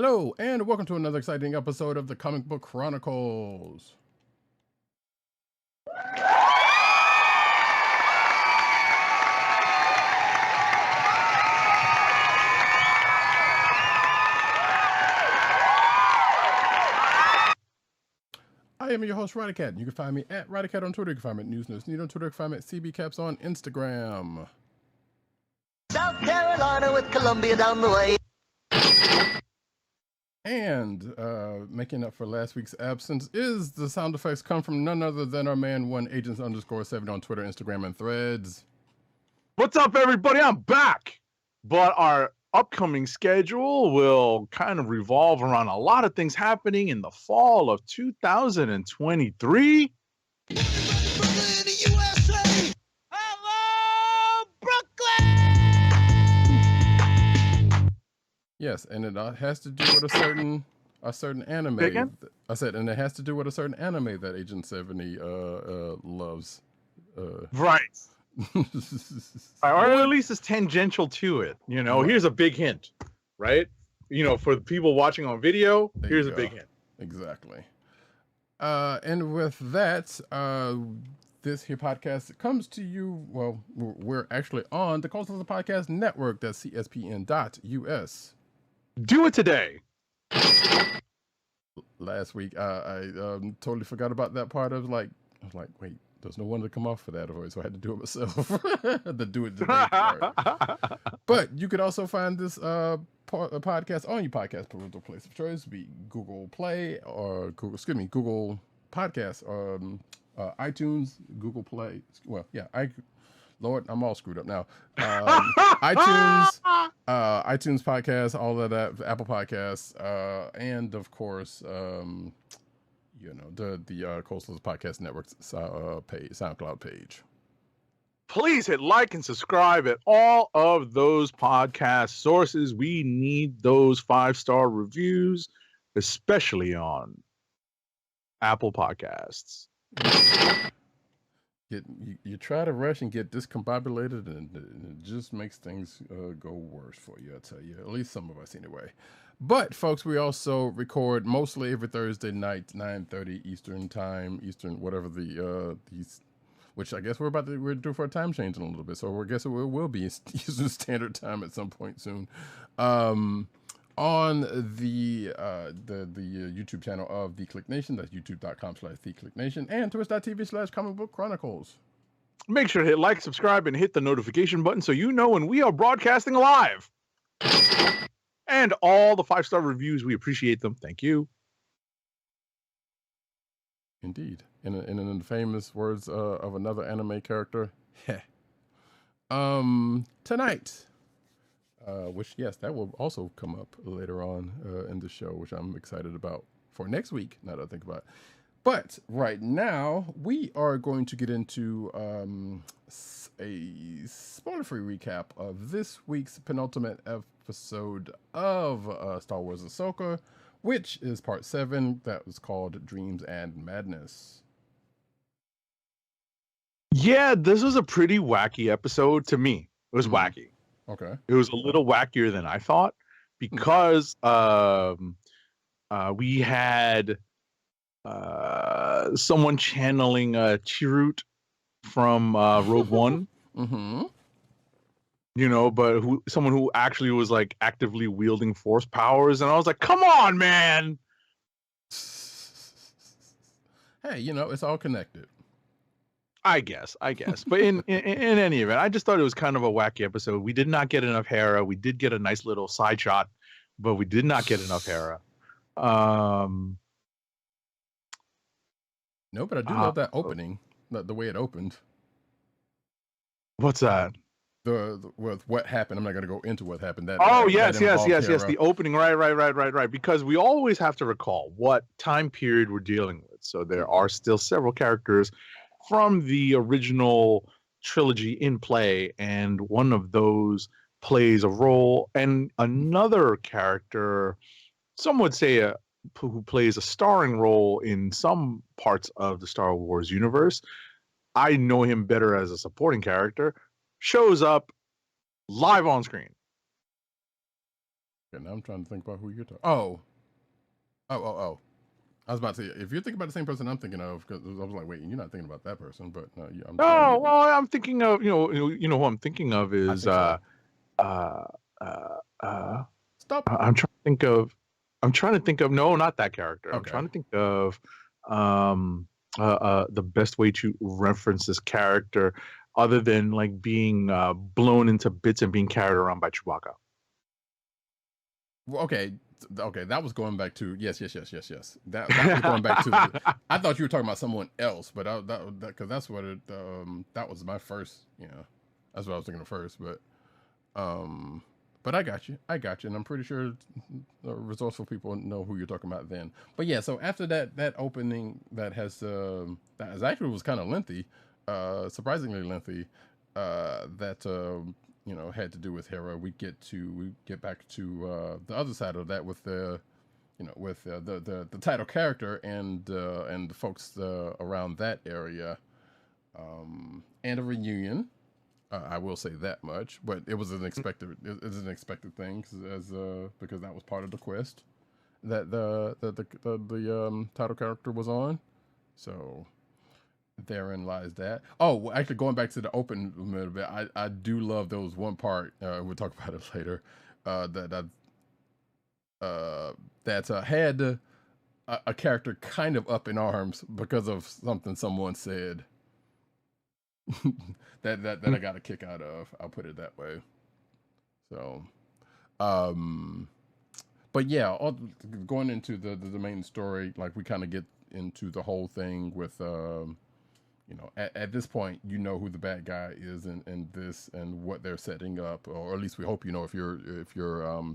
Hello, and welcome to another exciting episode of the Comic Book Chronicles. I am your host, Roddykat. You can find me at Roddykat on Twitter. You can find me at News on Twitter. You can find me at CBCaps on Instagram. South Carolina with Columbia down the way. And making up for last week's absence is the sound effects come from none other than our man, @agents_70 on Twitter, Instagram, and Threads. What's up, everybody? I'm back. But our upcoming schedule will kind of revolve around a lot of things happening in the fall of 2023. USA! Hello, Brooklyn! Yes, and it has to do with a certain anime. Again? I said, and it has to do with a certain anime that Agent 70 loves. Right. Or at least it's tangential to it. You know, here's a big hint, right? You know, for the people watching on video, here's a big hint. Exactly. And with that, this here podcast comes to you. Well, we're actually on the Coastal Podcast Network. That's CSPN.us. Do it today. Last week, I totally forgot about that part. I was like, wait, there's no one to come off for that voice, so I had to do it myself. The do it today part. But you could also find this podcast on your podcast parental place of choice, be Google Play or Google Podcasts, iTunes, Google Play. Well, yeah, Lord, I'm all screwed up now. iTunes, iTunes Podcasts, all of that, Apple Podcasts, and of course, the Coastal Podcast Network's SoundCloud page. Please hit like and subscribe at all of those podcast sources. We need those 5-star reviews, especially on Apple Podcasts. You try to rush and get discombobulated, and it just makes things go worse for you, I tell you. At least some of us, anyway. But, folks, we also record mostly every Thursday night, 9:30 Eastern time, whatever which I guess we're due for a time change in a little bit. So I guess it will be Eastern Standard Time at some point soon. On the YouTube channel of the Kliq Nation. That's youtube.com/thekliqnation and twitch.tv/Comic Book Chronicles. Make sure to hit like, subscribe, and hit the notification button so you know when we are broadcasting live. And all the 5-star reviews, we appreciate them. Thank you. Indeed. In the famous words of another anime character, tonight. Which, yes, that will also come up later on in the show, which I'm excited about for next week, now that I think about it. But right now, we are going to get into a spoiler-free recap of this week's penultimate episode of Star Wars Ahsoka, which is part 7, that was called Dreams and Madness. Yeah, this was a pretty wacky episode to me. It was wacky. Okay. It was a little wackier than I thought because we had someone channeling Chirrut from Rogue One. Mm-hmm. You know, but someone who actually was like actively wielding Force powers, and I was like, "Come on, man!" Hey, it's all connected. I guess. But in any event, I just thought it was kind of a wacky episode. We did not get enough Hera. We did get a nice little side shot, but we did not get enough Hera. No, but I do love that opening, the way it opened. What's that? With what happened. I'm not going to go into what happened. Yes. The opening, right. Because we always have to recall what time period we're dealing with. So there are still several characters from the original trilogy in play, and one of those plays a role, and another character, some would say who plays a starring role in some parts of the Star Wars universe. I know him better as a supporting character, shows up live on screen. Okay, now I'm trying to think about who you're talking. Oh. I was about to say, if you're thinking about the same person I'm thinking of, because I was like, wait, you're not thinking about that person, but no, I'm sorry. Oh, well, I'm thinking of who I'm thinking of I is think so. uh uh uh Stop. I'm trying to think of no, not that character. I'm Okay. trying to think of the best way to reference this character other than like being blown into bits and being carried around by Chewbacca. Well, okay. That was going back to yes. That was going back to. I thought you were talking about someone else, but because that's what it. That was my first. That's what I was thinking of first. But I got you, and I'm pretty sure resourceful people know who you're talking about then. But yeah, so after that opening that actually was kind of lengthy, surprisingly lengthy, that had to do with Hera. We get back to the other side of that with the the title character and the folks around that area, and a reunion. I will say that much, but it was an expected thing because that was part of the quest that the title character was on. So therein lies that. Oh, well, actually, going back to the open a little bit, I do love those one part. We'll talk about it later. That had a character kind of up in arms because of something someone said. that I got a kick out of. I'll put it that way. So, but yeah, going into the main story, like we kind of get into the whole thing with, at this point, you know who the bad guy is in this and what they're setting up, or at least we hope you know if you're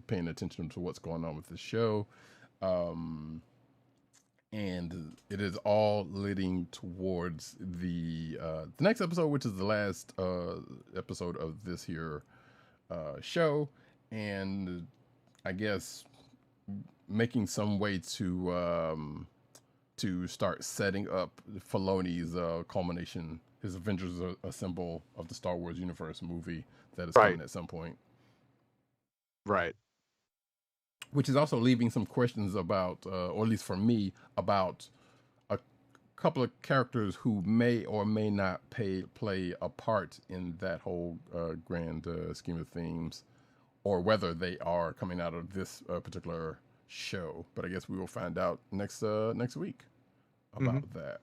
paying attention to what's going on with the show. And it is all leading towards the next episode, which is the last episode of this here show, and I guess making some way to start setting up Filoni's culmination, his Avengers Assemble of the Star Wars universe movie that is coming at some point. Right. Which is also leaving some questions about, or at least for me, about a couple of characters who may or may not play a part in that whole grand scheme of things, or whether they are coming out of this particular show. But I guess we will find out next week about that.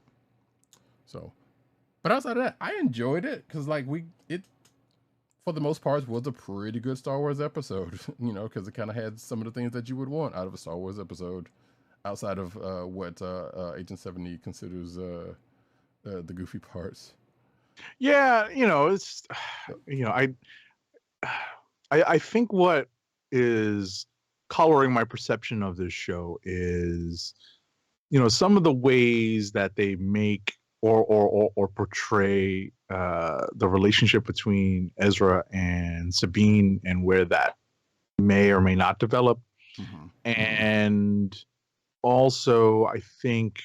So, but outside of that, I enjoyed it because it for the most part was a pretty good Star Wars episode, because it kind of had some of the things that you would want out of a Star Wars episode, outside of what Agent 70 considers the goofy parts. Yeah, it's I think what is coloring my perception of this show is some of the ways that they make or portray the relationship between Ezra and Sabine and where that may or may not develop. And also I think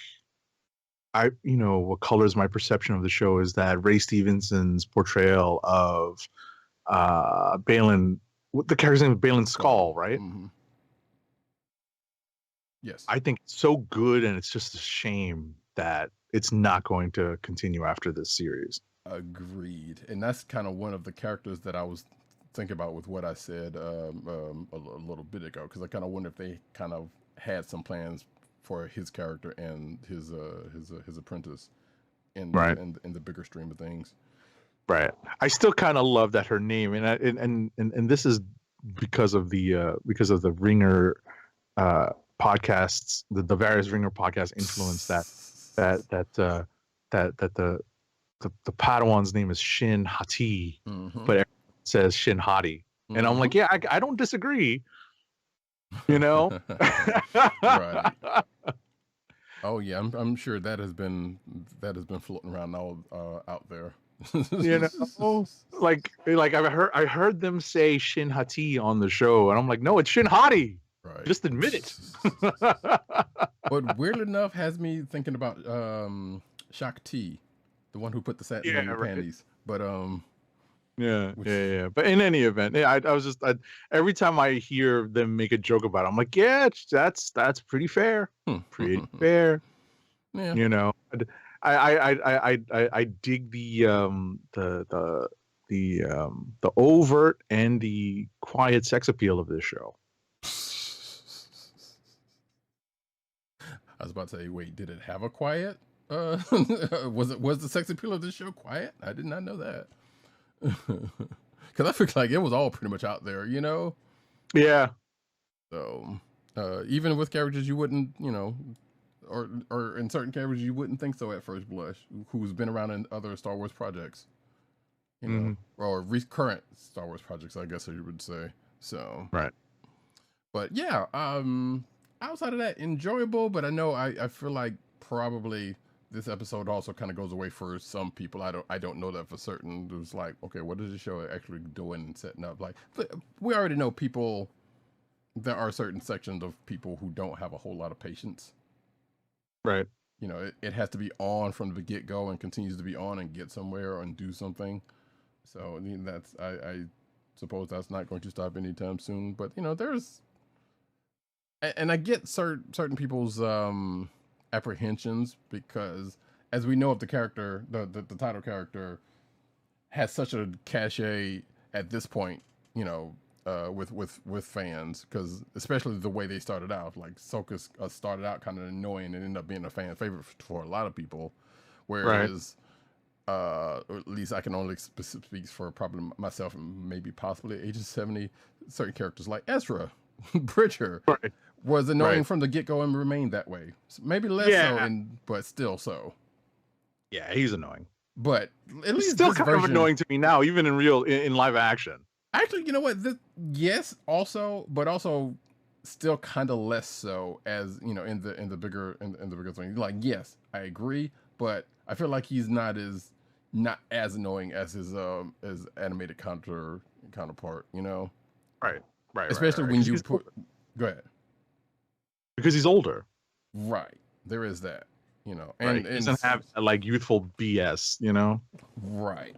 what colors my perception of the show is that Ray Stevenson's portrayal of Baylan, the character's name is Baylan Skoll, right? Yes. I think it's so good, and it's just a shame that it's not going to continue after this series. Agreed. And that's kind of one of the characters that I was thinking about with what I said a little bit ago, because I kind of wonder if they kind of had some plans for his character and his apprentice in the bigger stream of things. Right. I still kind of love that her name, and this is because of the Ringer podcasts, the various Ringer podcast influence that the Padawan's name is Shin Hati, but it says Shin Hati, and I'm like, yeah, I don't disagree. Right. Oh yeah, I'm sure that has been floating around all out there. Like I heard them say Shin Hati on the show, and I'm like, no, it's Shin Hati. Right. Just admit it. But weirdly enough, has me thinking about Shakti, the one who put the satin on your panties. But Yeah, Which, yeah. But in any event, yeah, I was just every time I hear them make a joke about it, I'm like, yeah, that's pretty fair, pretty fair. yeah. You know, I dig the overt and the quiet sex appeal of this show. I was about to say, wait, did it have a quiet? Was the sex appeal of this show quiet? I did not know that. Because I feel like it was all pretty much out there, you know. Yeah. So even with characters you wouldn't, you know, or in certain characters you wouldn't think so at first blush, who's been around in other Star Wars projects, you know, or current Star Wars projects, I guess you would say. So Right. But yeah, outside of that, enjoyable. But I know I feel like probably this episode also kind of goes away for some people. I don't know that for certain. It was like, okay, what is the show actually doing and setting up? Like, we already know people. There are certain sections of people who don't have a whole lot of patience. Right. You know, it has to be on from the get go and continues to be on and get somewhere and do something. So I mean, I suppose that's not going to stop anytime soon. But you know, there's. And I get certain people's apprehensions because, as we know, of the character, the title character has such a cachet at this point, you know, with fans, because especially the way they started out, like Ahsoka started out kind of annoying and ended up being a fan favorite for a lot of people, whereas. Or at least I can only speak for probably myself and maybe possibly ages 70. Certain characters like Ezra Bridger. Right. Was annoying from the get go and remained that way. Maybe less so, but still so. Yeah, he's annoying. But at least still kind of annoying to me now, even in live action. Actually, you know what? Yes, also, but also still kind of less so, as you know, in the bigger thing. Like, yes, I agree, but I feel like he's not as annoying as his animated counterpart. You know, right. Especially when you put. Go ahead. Because he's older. Right. There is that, you know. And he doesn't have like youthful BS, you know? Right.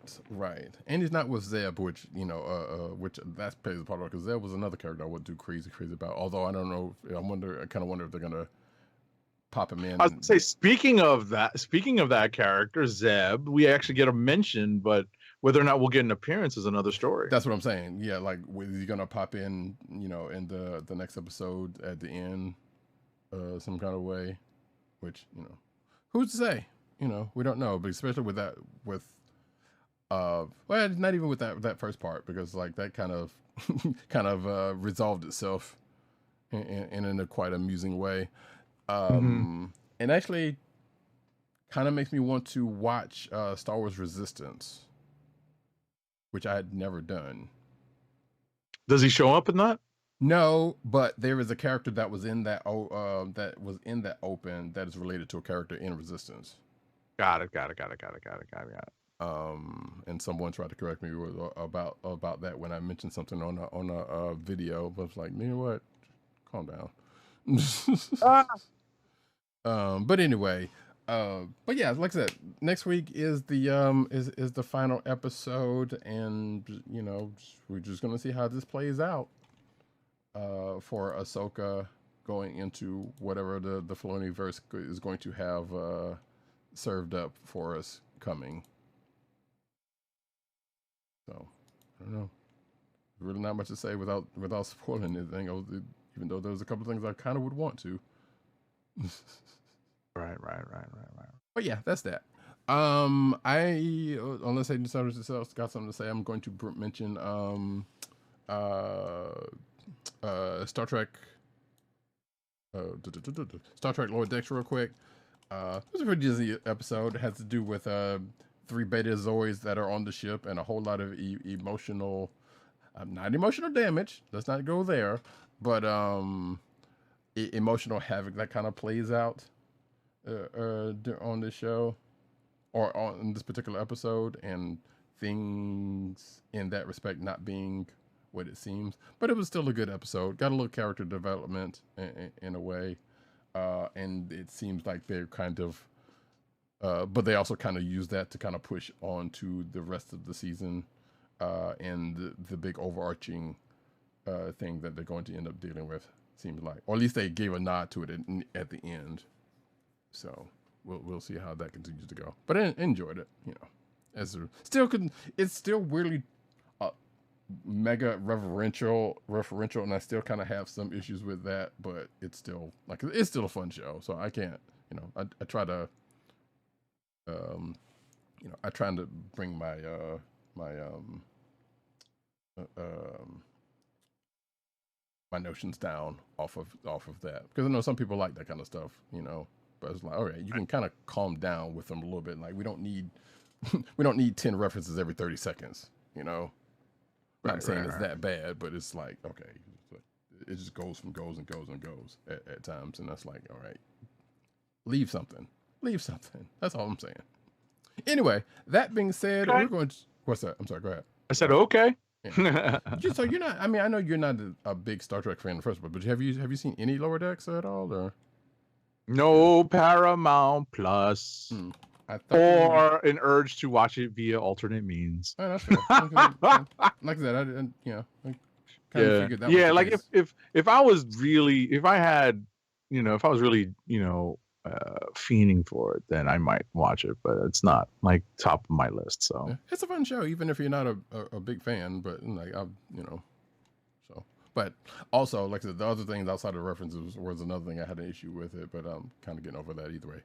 And he's not with Zeb, which, you know, which that plays a part of it, because Zeb was another character I would do crazy about. Although I don't know, I kind of wonder if they're gonna pop him in. I was gonna say, speaking of that character, Zeb, we actually get a mention, but whether or not we'll get an appearance is another story. That's what I'm saying. Yeah, like, is he gonna pop in, you know, in the next episode at the end? Some kind of way, which, you know, who's to say? You know, we don't know. But especially with well, not even with that first part, because like that kind of resolved itself in a quite amusing way, and actually kind of makes me want to watch Star Wars Resistance, which I had never done. Does he show up in that? No, but there is a character that was in that open that is related to a character in Resistance. Got it. And someone tried to correct me about that when I mentioned something on a video, but I was like, you know what? Calm down. But anyway, but yeah, like I said, next week is the final episode, and you know, we're just gonna see how this plays out. For Ahsoka going into whatever the Filoniverse is going to have served up for us coming. So I don't know. Really not much to say without spoiling anything. Even though there's a couple of things I kind of would want to. Right. But yeah, that's that. Unless Hayden Sanders got something to say, I'm going to mention Star Trek Lower Decks real quick. It was a pretty Disney episode. It has to do with 3 Beta Zoids that are on the ship and a whole lot of emotional, not emotional damage. Let's not go there, but emotional havoc that kind of plays out on this show or on this particular episode, and things in that respect not being what it seems, but it was still a good episode. Got a little character development in a way, and it seems like they're kind of but they also kind of use that to kind of push on to the rest of the season, and the big overarching thing that they're going to end up dealing with, seems like, or at least they gave a nod to it at the end. So we'll see how that continues to go. But I enjoyed it, you know. It's still weirdly mega referential, and I still kind of have some issues with that. But it's still a fun show. So I can't, you know, I try to, you know, I try to bring my my notions down off of that, because I know some people like that kind of stuff, you know. But it's like, all right, you can kind of calm down with them a little bit. Like, we don't need 10 references every 30 seconds, you know. I'm not saying it's that bad, but it's like, okay, it just goes at times, and that's like, all right, leave something. That's all I'm saying. Anyway, that being said, okay. We're going to, what's that? I'm sorry, go ahead. I said, okay. Yeah. So you're not, I mean, I know you're not a big Star Trek fan in the first place, but have you seen any Lower Decks at all, or? No Paramount Plus. Or an urge to watch it via alternate means. Oh, that's fair. Like I said, I didn't, you know, I kind of figured that. Yeah, like if I was really, if I had, you know, if I was really, you know, fiending for it, then I might watch it, but it's not like top of my list. So yeah, it's a fun show, even if you're not a big fan. But like, you know, so. But also, like I said, the other things outside of references was another thing I had an issue with it, but I'm kind of getting over that either way.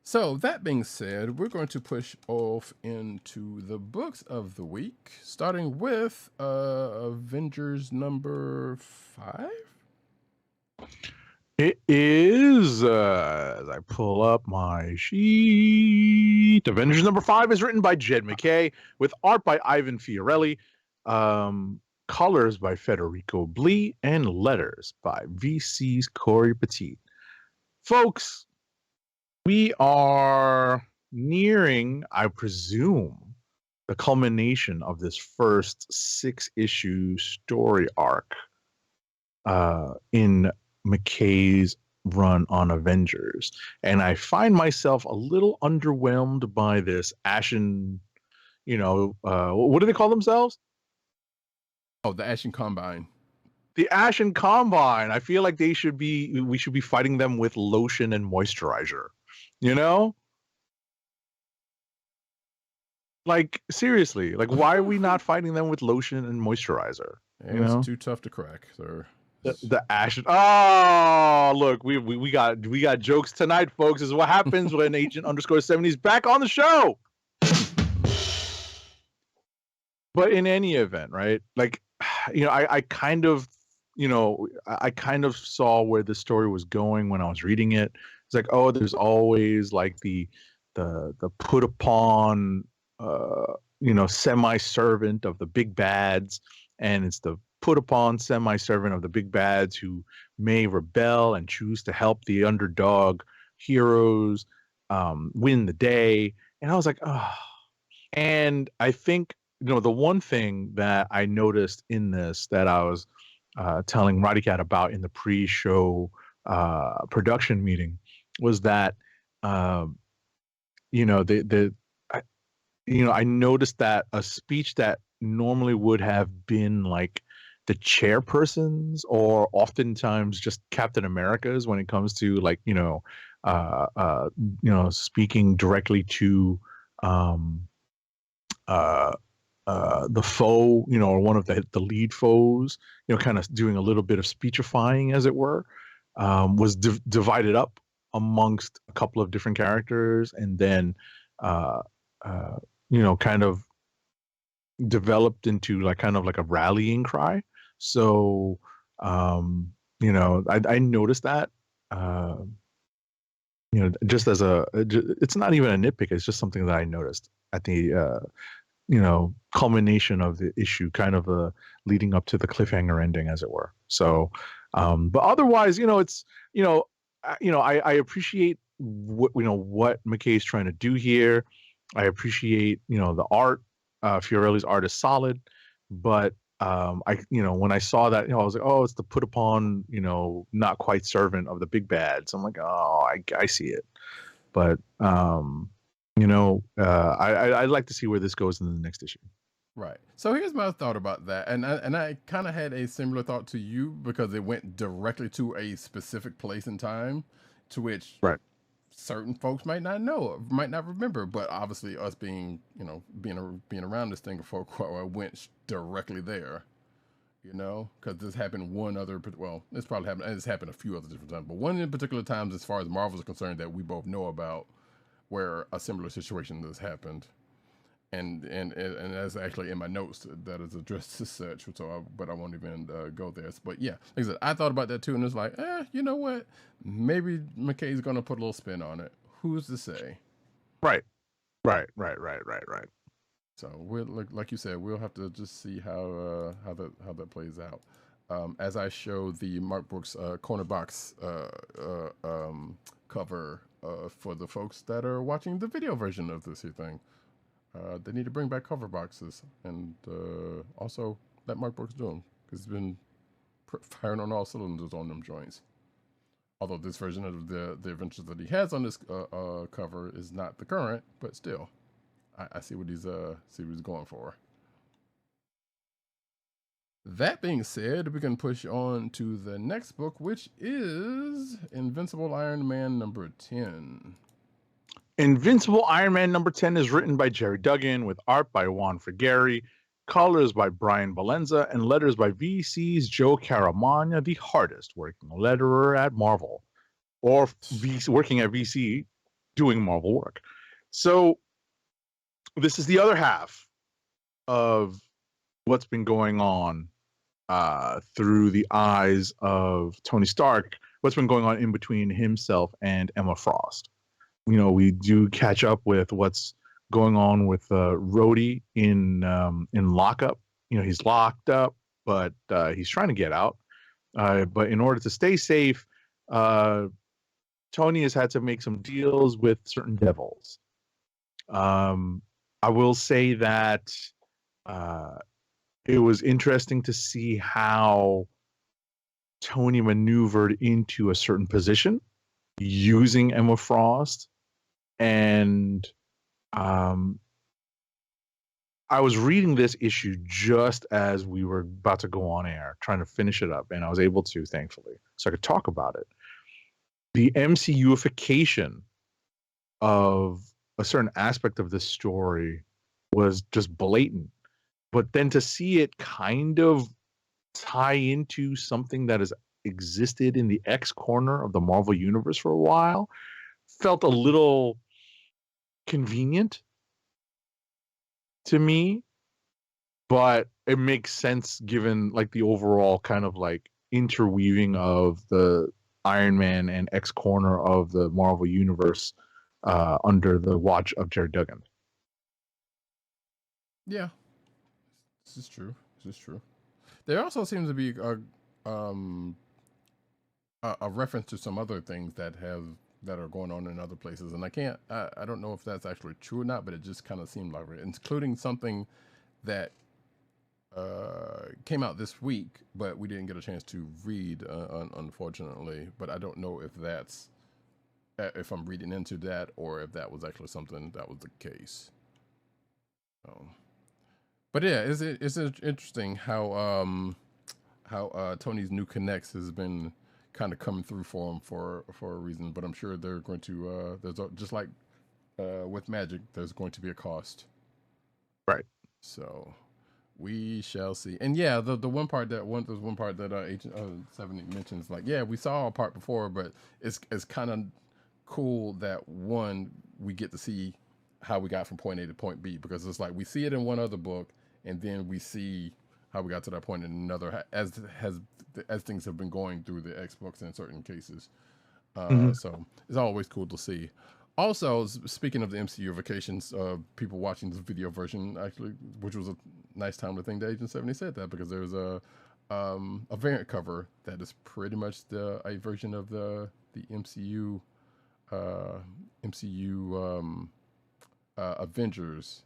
So that being said, we're going to push off into the books of the week, starting with Avengers number 5. it is, as I pull up my sheet, Avengers number 5 is written by Jed MacKay with art by Ivan Fiorelli, colors by Federico Blee, and letters by VC's Corey Petit. Folks, we are nearing, I presume, the culmination of this first 6-issue story arc in MacKay's run on Avengers. And I find myself a little underwhelmed by this Ashen, you know, what do they call themselves? Oh, the Ashen Combine. The Ashen Combine. I feel like we should be fighting them with lotion and moisturizer. You know? Like, seriously, like, why are we not fighting them with lotion and moisturizer? Yeah, it's too tough to crack, sir. The Ashen. Oh, look, we got jokes tonight, folks. This is what happens when Agent _70's back on the show. But in any event, right? Like, you know, I kind of, you know, I kind of saw where the story was going when I was reading it. It's like, oh, there's always like the put upon, you know, semi-servant of the big bads, and it's the put upon semi-servant of the big bads who may rebel and choose to help the underdog heroes win the day. And I was like, oh. And I think, you know, the one thing that I noticed in this that I was telling Roddykat about in the pre-show production meeting was that, you know, I noticed that a speech that normally would have been like the chairpersons or oftentimes just Captain America's when it comes to, like, you know, speaking directly to the foe, you know, or one of the lead foes, you know, kind of doing a little bit of speechifying, as it were, was divided up amongst a couple of different characters, and then you know, kind of developed into like kind of like a rallying cry. So you know, I noticed that, you know, just as it's not even a nitpick, it's just something that I noticed at the you know, culmination of the issue, kind of leading up to the cliffhanger ending, as it were. So but otherwise, you know, it's, you know, I appreciate what MacKay's trying to do here. I appreciate, you know, the art. Fiorelli's art is solid, but you know, when I saw that, you know, I was like, oh, it's the put upon, you know, not quite servant of the big bads. I'm like, oh, I see it. But you know, I'd like to see where this goes in the next issue. Right. So here's my thought about that, and I kind of had a similar thought to you because it went directly to a specific place and time, to which Right. certain folks might not know, might not remember. But obviously, us being being around this thing for quite a while, went directly there. Because this happened one other. Well, this probably happened. It's happened a few other different times, but one in particular times, as far as Marvel is concerned, that we both know about, where a similar situation has happened. And that's actually in my notes that is addressed as such. So, but I won't even go there. But yeah, like I said, I thought about that too, and it's like, you know what? Maybe McKay's gonna put a little spin on it. Who's to say? Right. Right. So we'll like you said, we'll have to just see how that plays out. As I show the Mark Brooks corner box cover for the folks that are watching the video version of this here thing. They need to bring back cover boxes, and also let Mark Brooks do them, because he's been firing on all cylinders on them joints. Although this version of the adventures that he has on this cover is not the current, but still, I see what he's going for. That being said, we can push on to the next book, which is Invincible Iron Man number 10. Invincible Iron Man number 10 is written by Jerry Duggan with art by Juan Frigeri, colors by Brian Valenza, and letters by VC's Joe Caramagna, the hardest working letterer at Marvel, or working at VC doing Marvel work. So this is the other half of what's been going on through the eyes of Tony Stark, what's been going on in between himself and Emma Frost. We do catch up with what's going on with Rhodey in lockup. He's locked up, but he's trying to get out. But in order to stay safe, Tony has had to make some deals with certain devils. I will say that it was interesting to see how Tony maneuvered into a certain position using Emma Frost. And I was reading this issue just as we were about to go on air, trying to finish it up, and I was able to, thankfully, so I could talk about it. The MCUification of a certain aspect of this story was just blatant. But then to see it kind of tie into something that has existed in the X corner of the Marvel Universe for a while felt a little convenient to me, but it makes sense given like the overall kind of like interweaving of the Iron Man and X corner of the Marvel Universe under the watch of Jared Duggan. Yeah, this is true. There also seems to be a reference to some other things that are going on in other places, and I don't know if that's actually true or not, but it just kind of seemed like it, including something that came out this week, but we didn't get a chance to read, unfortunately. But I don't know if that's if I'm reading into that or if that was actually something that was the case. But yeah, it's interesting how Tony's new connects has been kind of coming through for him for a reason. But I'm sure they're going to just like with magic, there's going to be a cost. Right. So we shall see. And yeah, there's one part that Agent 70 mentions, like, yeah, we saw a part before, but it's kind of cool that we get to see how we got from point A to point B, because it's like we see it in one other book, and then we see how we got to that point in another, as things have been going through the X books in certain cases. So it's always cool to see. Also, speaking of the MCU vacations, people watching this video version, actually, which was a nice timely thing that Agent 70 said that, because there's a variant cover that is pretty much a version of the MCU Avengers,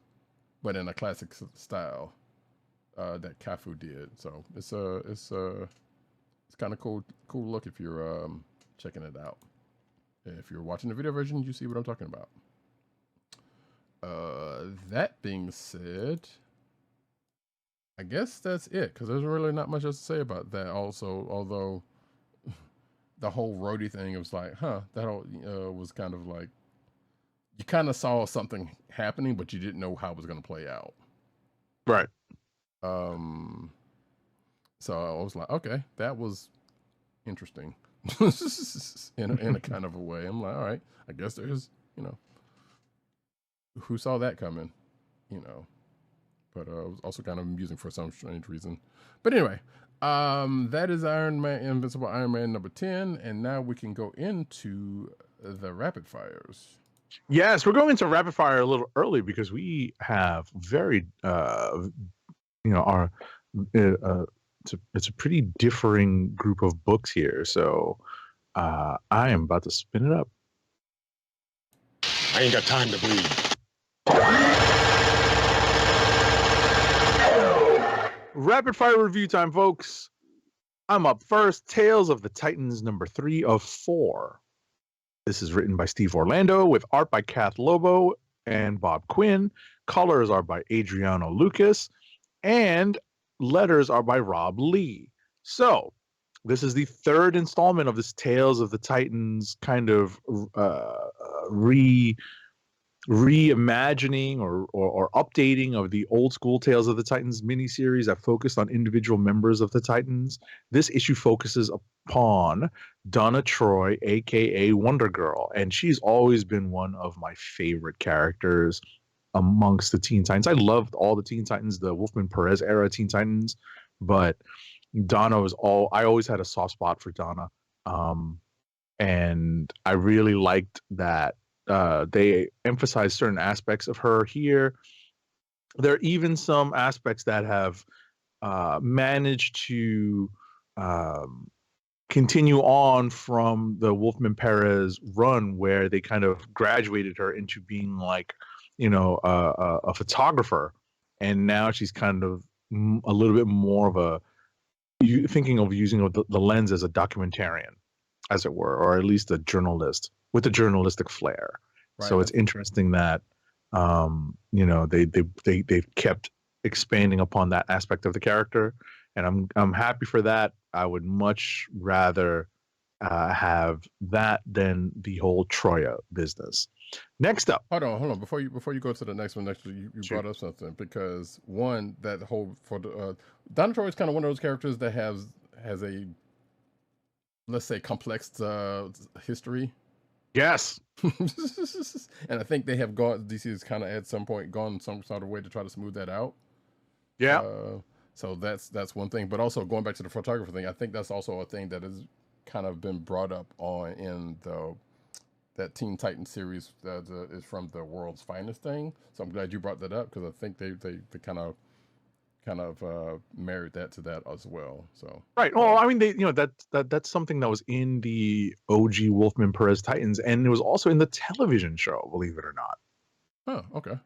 but in a classic style that Kafu did. So it's kind of cool look if you're checking it out. If you're watching the video version, you see what I'm talking about. That being said, I guess that's it, because there's really not much else to say about that. Also, although the whole Rhodey thing was like, that all, was kind of like you kind of saw something happening, but you didn't know how it was going to play out. Right. Um. So I was like, okay, that was interesting, in a kind of a way. I'm like, all right, I guess there's, who saw that coming, you know. But it was also kind of amusing for some strange reason. But anyway, that is Invincible Iron Man number 10, and now we can go into the rapid fires. Yes, we're going into rapid fire a little early because we have very, our it's a pretty differing group of books here. So I am about to spin it up. I ain't got time to bleed. Rapid fire review time, folks. I'm up first. Tales of the Titans, number 3 of 4. This is written by Steve Orlando with art by Kath Lobo and Bob Quinn. Colors are by Adriano Lucas, and letters are by Rob Lee. So this is the third installment of this Tales of the Titans kind of reimagining or updating of the old school Tales of the Titans miniseries that focused on individual members of the Titans. This issue focuses upon Donna Troy, aka Wonder Girl, and she's always been one of my favorite characters amongst the Teen Titans. I loved all the Teen Titans, the Wolfman Perez era Teen Titans, but Donna was I always had a soft spot for Donna. And I really liked that they emphasize certain aspects of her here. There are even some aspects that have managed to continue on from the Wolfman Perez run, where they kind of graduated her into being like, a photographer, and now she's kind of a little bit more of thinking of using the lens as a documentarian, as it were, or at least a journalist with a journalistic flair. Right. So it's interesting that they've kept expanding upon that aspect of the character, and I'm happy for that. I would much rather have that than the whole Troya business. Next up, hold on. Before you go to the next one, you sure. Brought up something, because one, that whole Donna Troy is kind of one of those characters that has a, let's say, complex history. Yes. And I think they have DC has kind of at some point gone some sort of way to try to smooth that out. Yeah. So that's one thing. But also going back to the photographer thing, I think that's also a thing that has kind of been brought up in that Teen Titans series that is from the World's Finest thing. So I'm glad you brought that up, because I think they kind of married that to that as well. So right. Well, I mean, that's something that was in the OG Wolfman Perez Titans, and it was also in the television show, believe it or not. Oh, okay.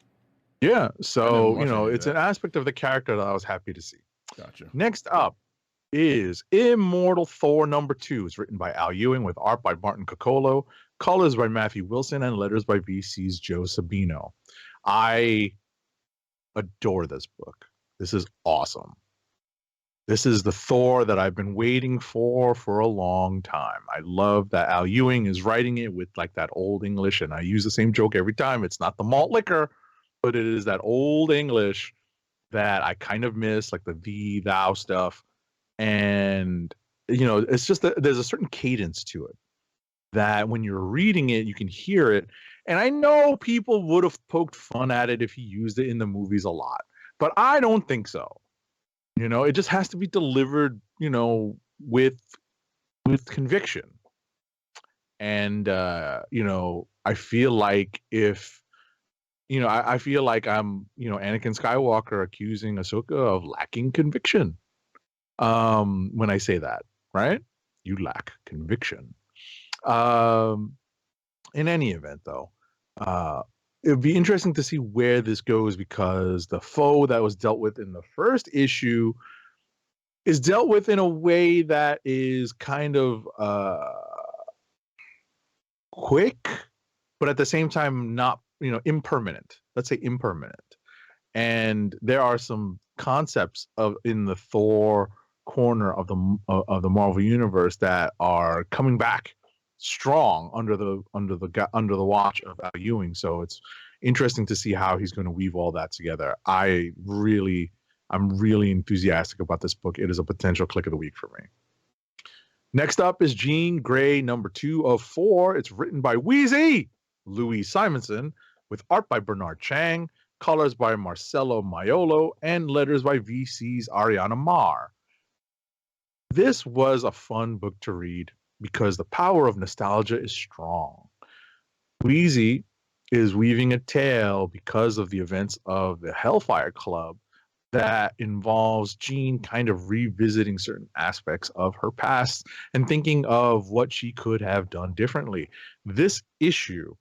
Yeah. So it's an aspect of the character that I was happy to see. Gotcha. Next up is Immortal Thor number 2. It's written by Al Ewing with art by Martin Coccolo, colors by Matthew Wilson, and letters by VC's Joe Sabino. I adore this book. This is awesome. This is the Thor that I've been waiting for a long time. I love that Al Ewing is writing it with like that old English, and I use the same joke every time. It's not the malt liquor, but it is that old English that I kind of miss, like the thee, thou stuff. And, it's just that there's a certain cadence to it that when you're reading it, you can hear it. And I know people would have poked fun at it if he used it in the movies a lot, but I don't think so. It just has to be delivered, with conviction. And, I feel like if, I feel like I'm, Anakin Skywalker accusing Ahsoka of lacking conviction. When I say that, right? You lack conviction. In any event, though, it would be interesting to see where this goes, because the foe that was dealt with in the first issue is dealt with in a way that is kind of quick, but at the same time not, impermanent. Let's say impermanent. And there are some concepts of in the Thor corner of the Marvel universe that are coming back strong under the watch of Al Ewing. So it's interesting to see how he's going to weave all that together. I'm really enthusiastic about this book. It is a potential click of the week for me. Next up is Jean Grey #2 of 4. It's written by Wheezy Louis Simonson with art by Bernard Chang, colors by Marcelo Maiolo, and letters by VC's Ariana Mar. This was a fun book to read because the power of nostalgia is strong. Wheezy is weaving a tale because of the events of the Hellfire Club that involves Jean kind of revisiting certain aspects of her past and thinking of what she could have done differently. This issue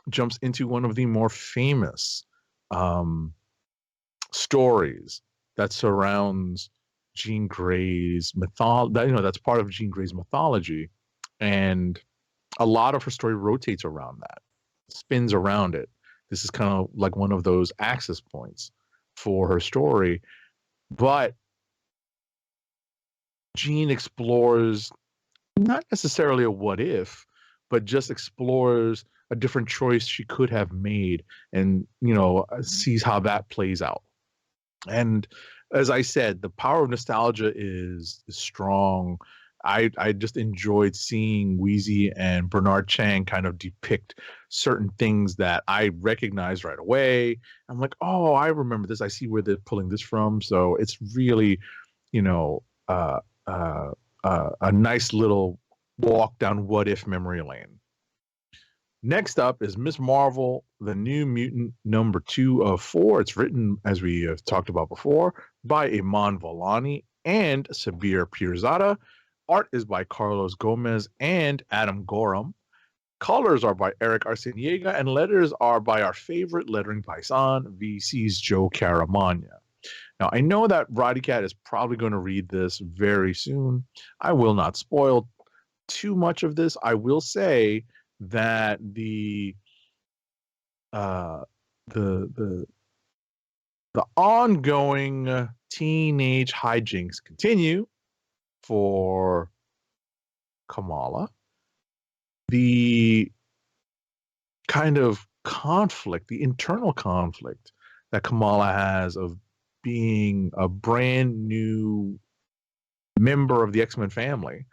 jumps into one of the more famous stories that surrounds Jean Grey's mythology. That's part of Jean Grey's mythology, and a lot of her story rotates around that, spins around it. This is kind of like one of those axis points for her story, but Jean explores not necessarily a what if, but just explores a different choice she could have made, and sees how that plays out. And as I said, the power of nostalgia is strong. I just enjoyed seeing Wheezy and Bernard Chang kind of depict certain things that I recognized right away. I'm like, oh, I remember this. I see where they're pulling this from. So it's really, a nice little walk down what if memory lane. Next up is Miss Marvel, the New Mutant #2 of 4. It's written, as we have talked about before, by Iman Vellani and Sabir Pirzada. Art is by Carlos Gomez and Adam Gorham. Colors are by Eric Arciniega, and letters are by our favorite lettering paisan, VC's Joe Caramagna. Now, I know that Roddykat is probably going to read this very soon. I will not spoil too much of this. I will say that the ongoing teenage hijinks continue for Kamala. The kind of conflict, the internal conflict that Kamala has of being a brand new member of the X-Men family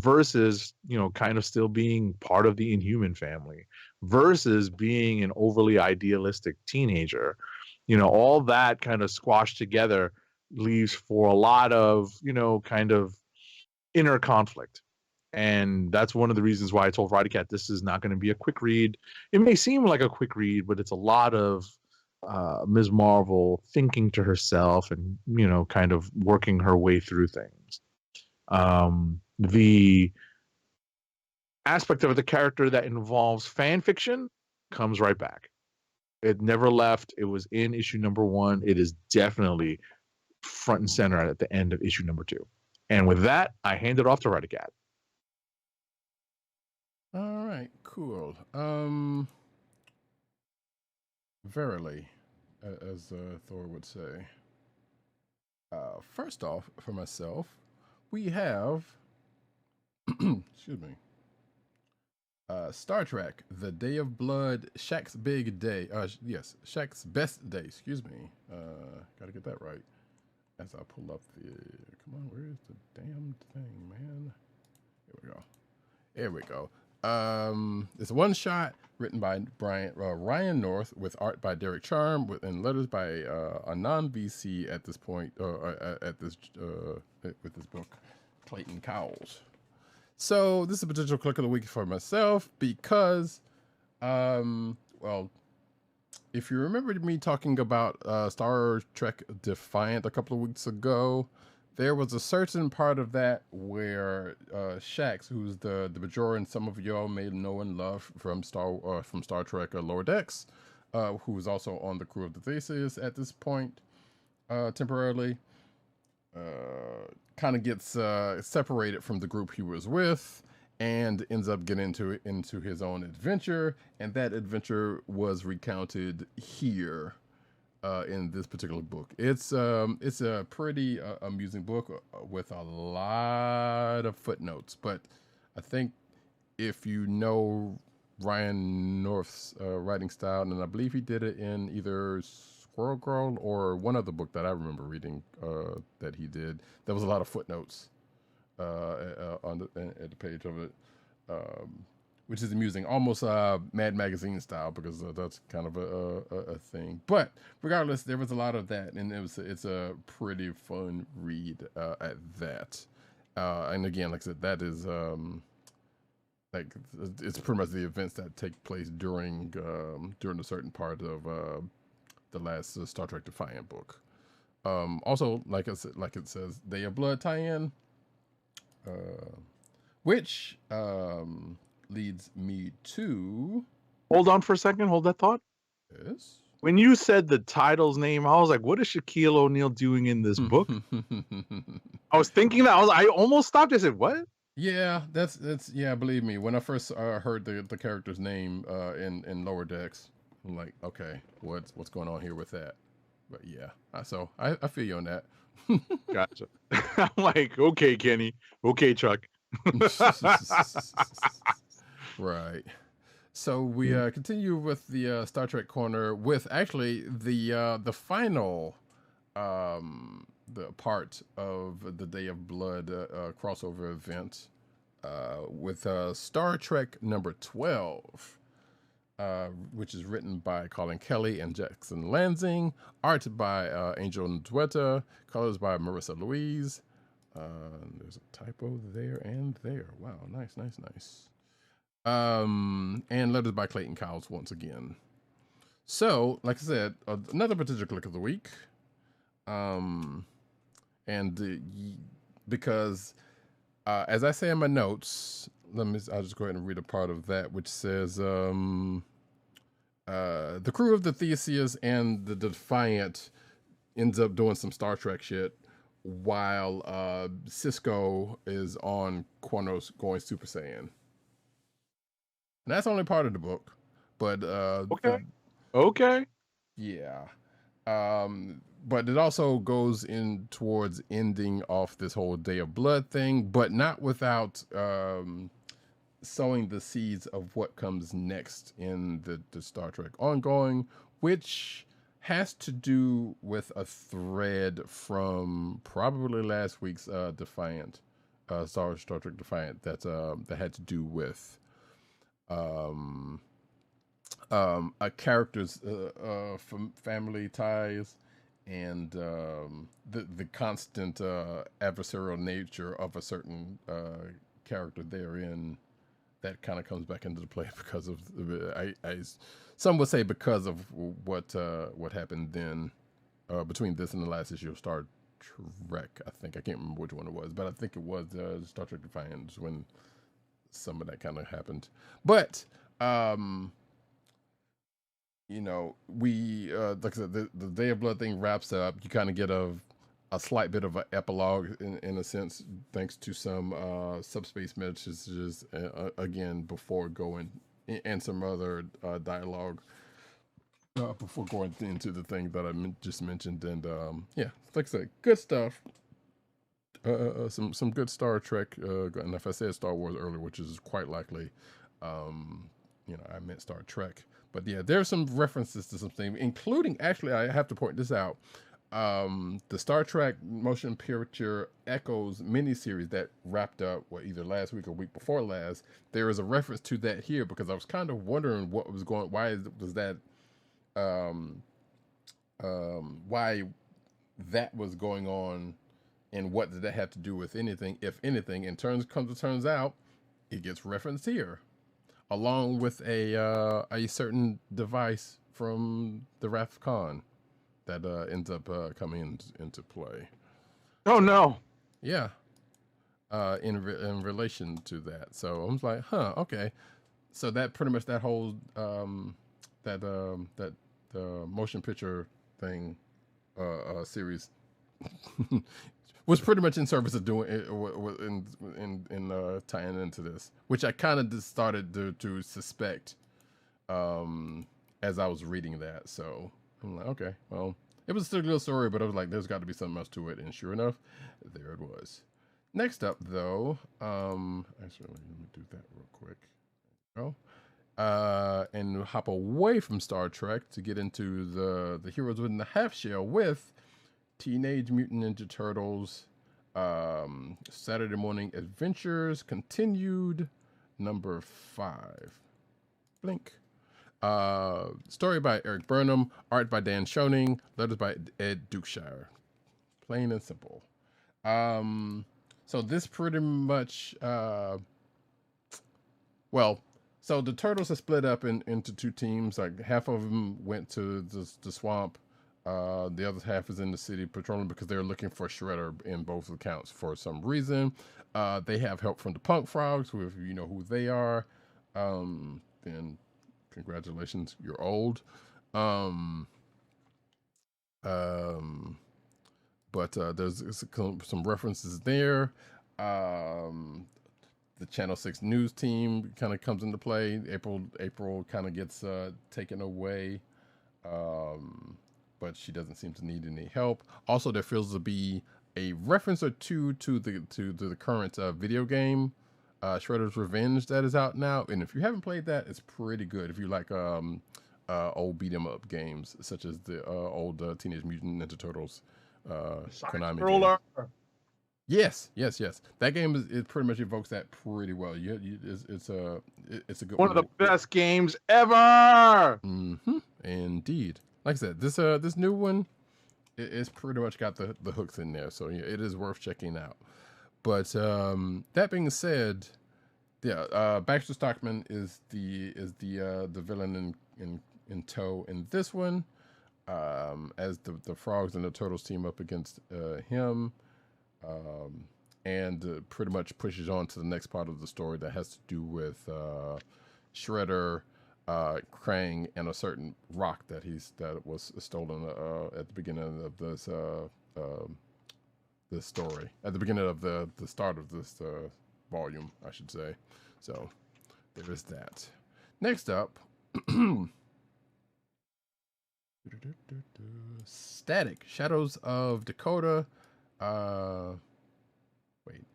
versus, kind of still being part of the Inhuman family versus being an overly idealistic teenager. All that kind of squashed together leaves for a lot of, kind of inner conflict. And that's one of the reasons why I told Roddykat this is not going to be a quick read. It may seem like a quick read, but it's a lot of Ms. Marvel thinking to herself and, kind of working her way through things. The aspect of the character that involves fan fiction comes right back. It never left. It was in issue #1. It is definitely front and center at the end of issue #2. And with that, I hand it off to Roddykat. All right, cool. Verily, as Thor would say. First off, for myself, we have, excuse me, Star Trek: The Day of Blood, Shaxs' Big Day. Yes, Shaxs' Best Day. Excuse me. Gotta get that right. As I pull up the, come on, where is the damn thing, man? Here we go. Here we go. It's a one shot written by Ryan North with art by Derek Charm and letters by a non-VC at this point, with this book, Clayton Cowles. So this is a potential click of the week for myself because, well, if you remember me talking about Star Trek Defiant a couple of weeks ago, there was a certain part of that where Shaxs, who's the Bajoran some of y'all may know and love from Star Trek Lower Decks, who is also on the crew of the Theseus at this point, temporarily, kind of gets separated from the group he was with and ends up getting into his own adventure, and that adventure was recounted here in this particular book. It's a pretty amusing book with a lot of footnotes, but I think if you know Ryan North's writing style, and I believe he did it in either Squirrel Girl or one other book that I remember reading that he did, there was a lot of footnotes on at the page of it. Which is amusing, almost Mad Magazine style, because that's kind of a thing. But regardless, there was a lot of that, and it's a pretty fun read at that. And again, like I said, that is like it's pretty much the events that take place during a certain part of the last Star Trek Defiant book. Also, like I said, like it says, Day of Blood tie-in, which leads me to. Hold on for a second. Hold that thought. Yes. When you said the title's name, I was like, "What is Shaquille O'Neal doing in this book?" I was thinking that. I almost stopped. I said, "What?" Yeah, that's yeah. Believe me, when I first heard the character's name in Lower Decks, I'm like, okay, what's going on here with that? But yeah, so I feel you on that. Gotcha. I'm like, okay, Kenny. Okay, Chuck. Right. So we continue with the Star Trek corner with actually the final the part of the Day of Blood crossover event with Star Trek number 12, which is written by Colin Kelly and Jackson Lansing, art by Angel Ndueta, colors by Marissa Louise. There's a typo there and there. Wow, nice. And letters by Clayton Cowles once again. So, like I said, another potential click of the week. Because as I say in my notes, I'll just go ahead and read a part of that, which says, the crew of the Theseus and the Defiant ends up doing some Star Trek shit while Sisko is on Kronos going Super Saiyan. And that's only part of the book, but okay. Yeah. But it also goes in towards ending off this whole Day of Blood thing, but not without sowing the seeds of what comes next in the Star Trek ongoing, which has to do with a thread from probably last week's Defiant, Star Trek Defiant, that had to do with a character's family ties and the constant adversarial nature of a certain character therein that kind of comes back into the play because of some would say because of what happened then between this and the last issue of Star Trek. I think I can't remember which one it was, but I think it was Star Trek Defiance when some of that kind of happened. But you know, we like I said, the Day of Blood thing wraps up. You kind of get a slight bit of an epilogue in a sense, thanks to some subspace messages again before going, and some other dialogue before going into the thing that I just mentioned. And yeah, like I said, good stuff. Some good Star Trek, and if I said Star Wars earlier, which is quite likely, you know, I meant Star Trek. But yeah, there's some references to some things, including, actually, I have to point this out, the Star Trek motion picture Echoes miniseries that wrapped up, either last week or week before last. There is a reference to that here because I was kind of wondering why was that, why that was going on, and what did that have to do with anything, if anything. And turns out, it gets referenced here, along with a certain device from the Wrath of Khan that ends up coming into play. Oh no! Yeah, in relation to that. So I was like, huh, okay. So that pretty much that whole that motion picture thing series was pretty much in service of doing it, in tying into this, which I kind of just started to suspect as I was reading that. So I'm like, okay, well, it was still a good story, but I was like, there's got to be something else to it, and sure enough, there it was. Next up, though, actually, let me do that real quick. And hop away from Star Trek to get into the Heroes Within the Half Shell with Teenage Mutant Ninja Turtles, Saturday Morning Adventures Continued, number 5. Blink. Story by Eric Burnham, art by Dan Schoening, letters by Ed Dukeshire. Plain and simple. So this pretty much, so the Turtles are split up into 2 teams. Like half of them went to the swamp. The other half is in the city patrolling because they're looking for Shredder in both accounts for some reason. They have help from the Punk Frogs, who, if you know who they are, then congratulations, you're old. But there's some references there. The Channel 6 news team kind of comes into play. April kind of gets taken away, but she doesn't seem to need any help. Also, there feels to be a reference or two to the current video game, Shredder's Revenge, that is out now. And if you haven't played that, it's pretty good. If you like old beat 'em up games such as the old Teenage Mutant Ninja Turtles Konami game. Yes. That game it pretty much evokes that pretty well. It's a good one of the best games ever. Indeed. Like I said, this new one, it's pretty much got the hooks in there, so yeah, it is worth checking out. But that being said, yeah, Baxter Stockman is the villain in tow in this one, as the Frogs and the Turtles team up against him. And pretty much pushes on to the next part of the story that has to do with Shredder, Krang, and a certain rock that was stolen at the beginning of this story. At the beginning of the start of this volume, I should say. So there is that. Next up, Static Shadows of Dakota. Wait,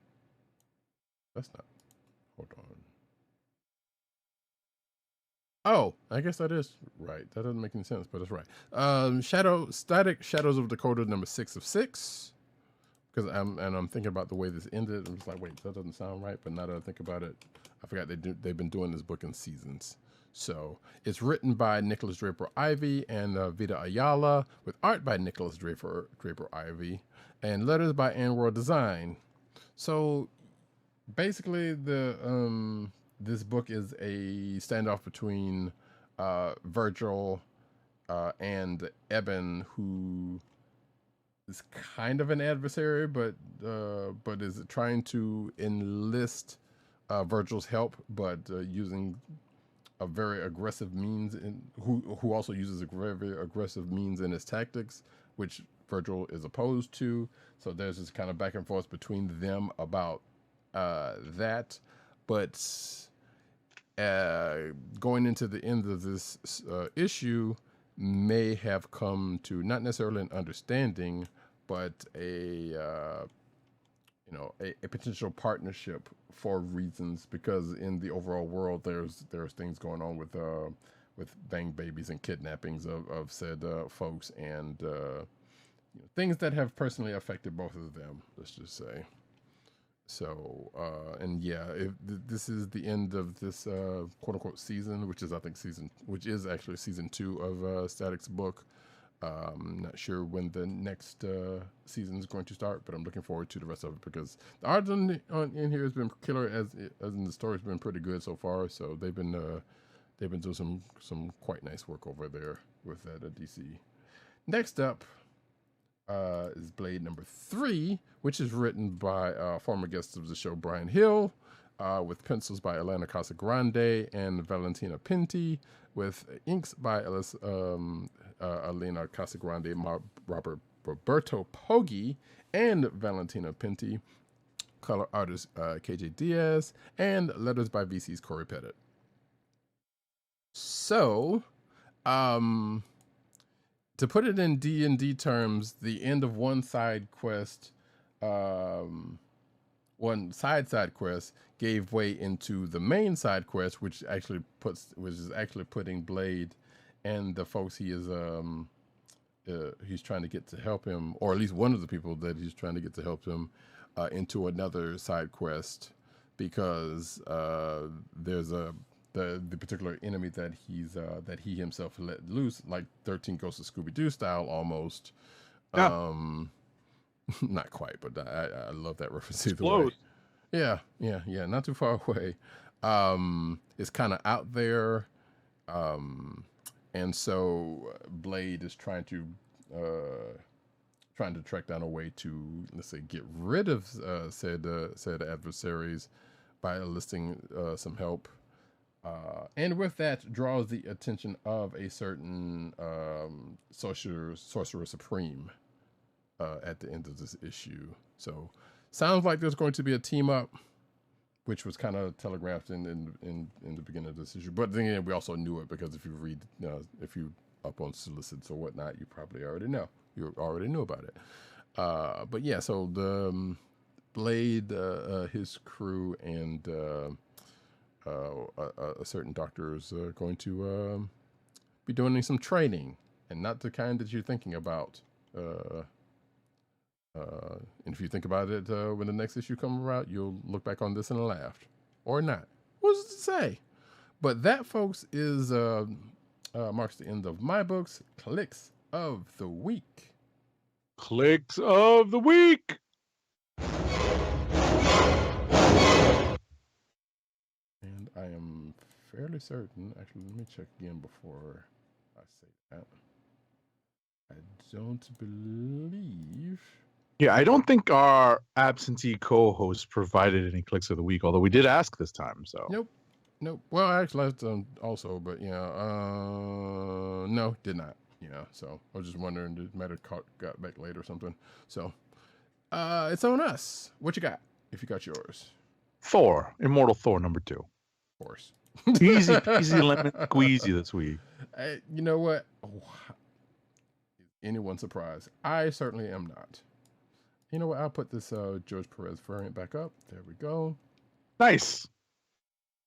that's not. Hold on. Oh, I guess that is right. That doesn't make any sense, but it's right. Static Shadows of Dakota, number 6 of 6. Because I'm thinking about the way this ended. I'm just like, wait, that doesn't sound right. But now that I think about it, I forgot they've been doing this book in seasons. So it's written by Nicholas Draper Ivy and Vita Ayala, with art by Nicholas Draper Ivy, and letters by Anwar Design. So basically, this book is a standoff between Virgil and Ebon, who is kind of an adversary, but is trying to enlist Virgil's help, but using a very aggressive means, who also uses a very aggressive means in his tactics, which Virgil is opposed to. So there's this kind of back and forth between them about that. But going into the end of this issue, may have come to not necessarily an understanding, but a potential partnership for reasons, because in the overall world there's things going on with bang babies and kidnappings of said folks, and things that have personally affected both of them, let's just say. So and yeah, if this is the end of this quote unquote season, which is actually season 2 of Static's book. I'm not sure when the next season is going to start, but I'm looking forward to the rest of it, because the art in here has been killer, as in the story's been pretty good so far. So they've been doing some quite nice work over there with that at DC. Next up is Blade number 3, which is written by former guest of the show Brian Hill, with pencils by Elena Casagrande and Valentina Pinti, with inks by Elena Casagrande, Roberto Poggi, and Valentina Pinti, color artist KJ Diaz, and letters by VC's Corey Pettit. So, to put it in D&D terms, the end of one side quest, one side quest gave way into the main side quest, which is actually putting Blade and the folks he's trying to get to help him, or at least one of the people that he's trying to get to help him, into another side quest, because there's the particular enemy that he himself let loose, like 13 Ghosts of Scooby-Doo style almost. Yeah. Not quite, but I love that reference either way. Yeah, not too far away. It's kind of out there, and so Blade is trying to track down a way to, let's say, get rid of said adversaries by enlisting some help, and with that draws the attention of a certain sorcerer supreme at the end of this issue. So sounds like there's going to be a team up, which was kind of telegraphed in the beginning of this issue. But then again, we also knew it because if you read, if you up on solicits or whatnot, you probably already know. You already knew about it. But yeah, so the Blade, his crew, and a certain doctor is going to be doing some training, and not the kind that you're thinking about. And if you think about it, when the next issue comes around, you'll look back on this and laugh, or not. What's it to say? But that, folks, is marks the end of my books. Kliqs of the week. Kliqs of the week. And I am fairly certain. Actually, let me check again before I say that. I don't believe. Yeah, I don't think our absentee co-host provided any Kliqs of the week, although we did ask this time. So nope. Well, I actually left also, but no, did not. Yeah, so I was just wondering, it might have got back late or something. So it's on us. What you got? If you got yours, Thor, Immortal Thor #2. Of course. Easy peasy lemon squeezy this week. You know what? Oh, is anyone surprised? I certainly am not. You know what? I'll put this George Perez variant back up. There we go. Nice.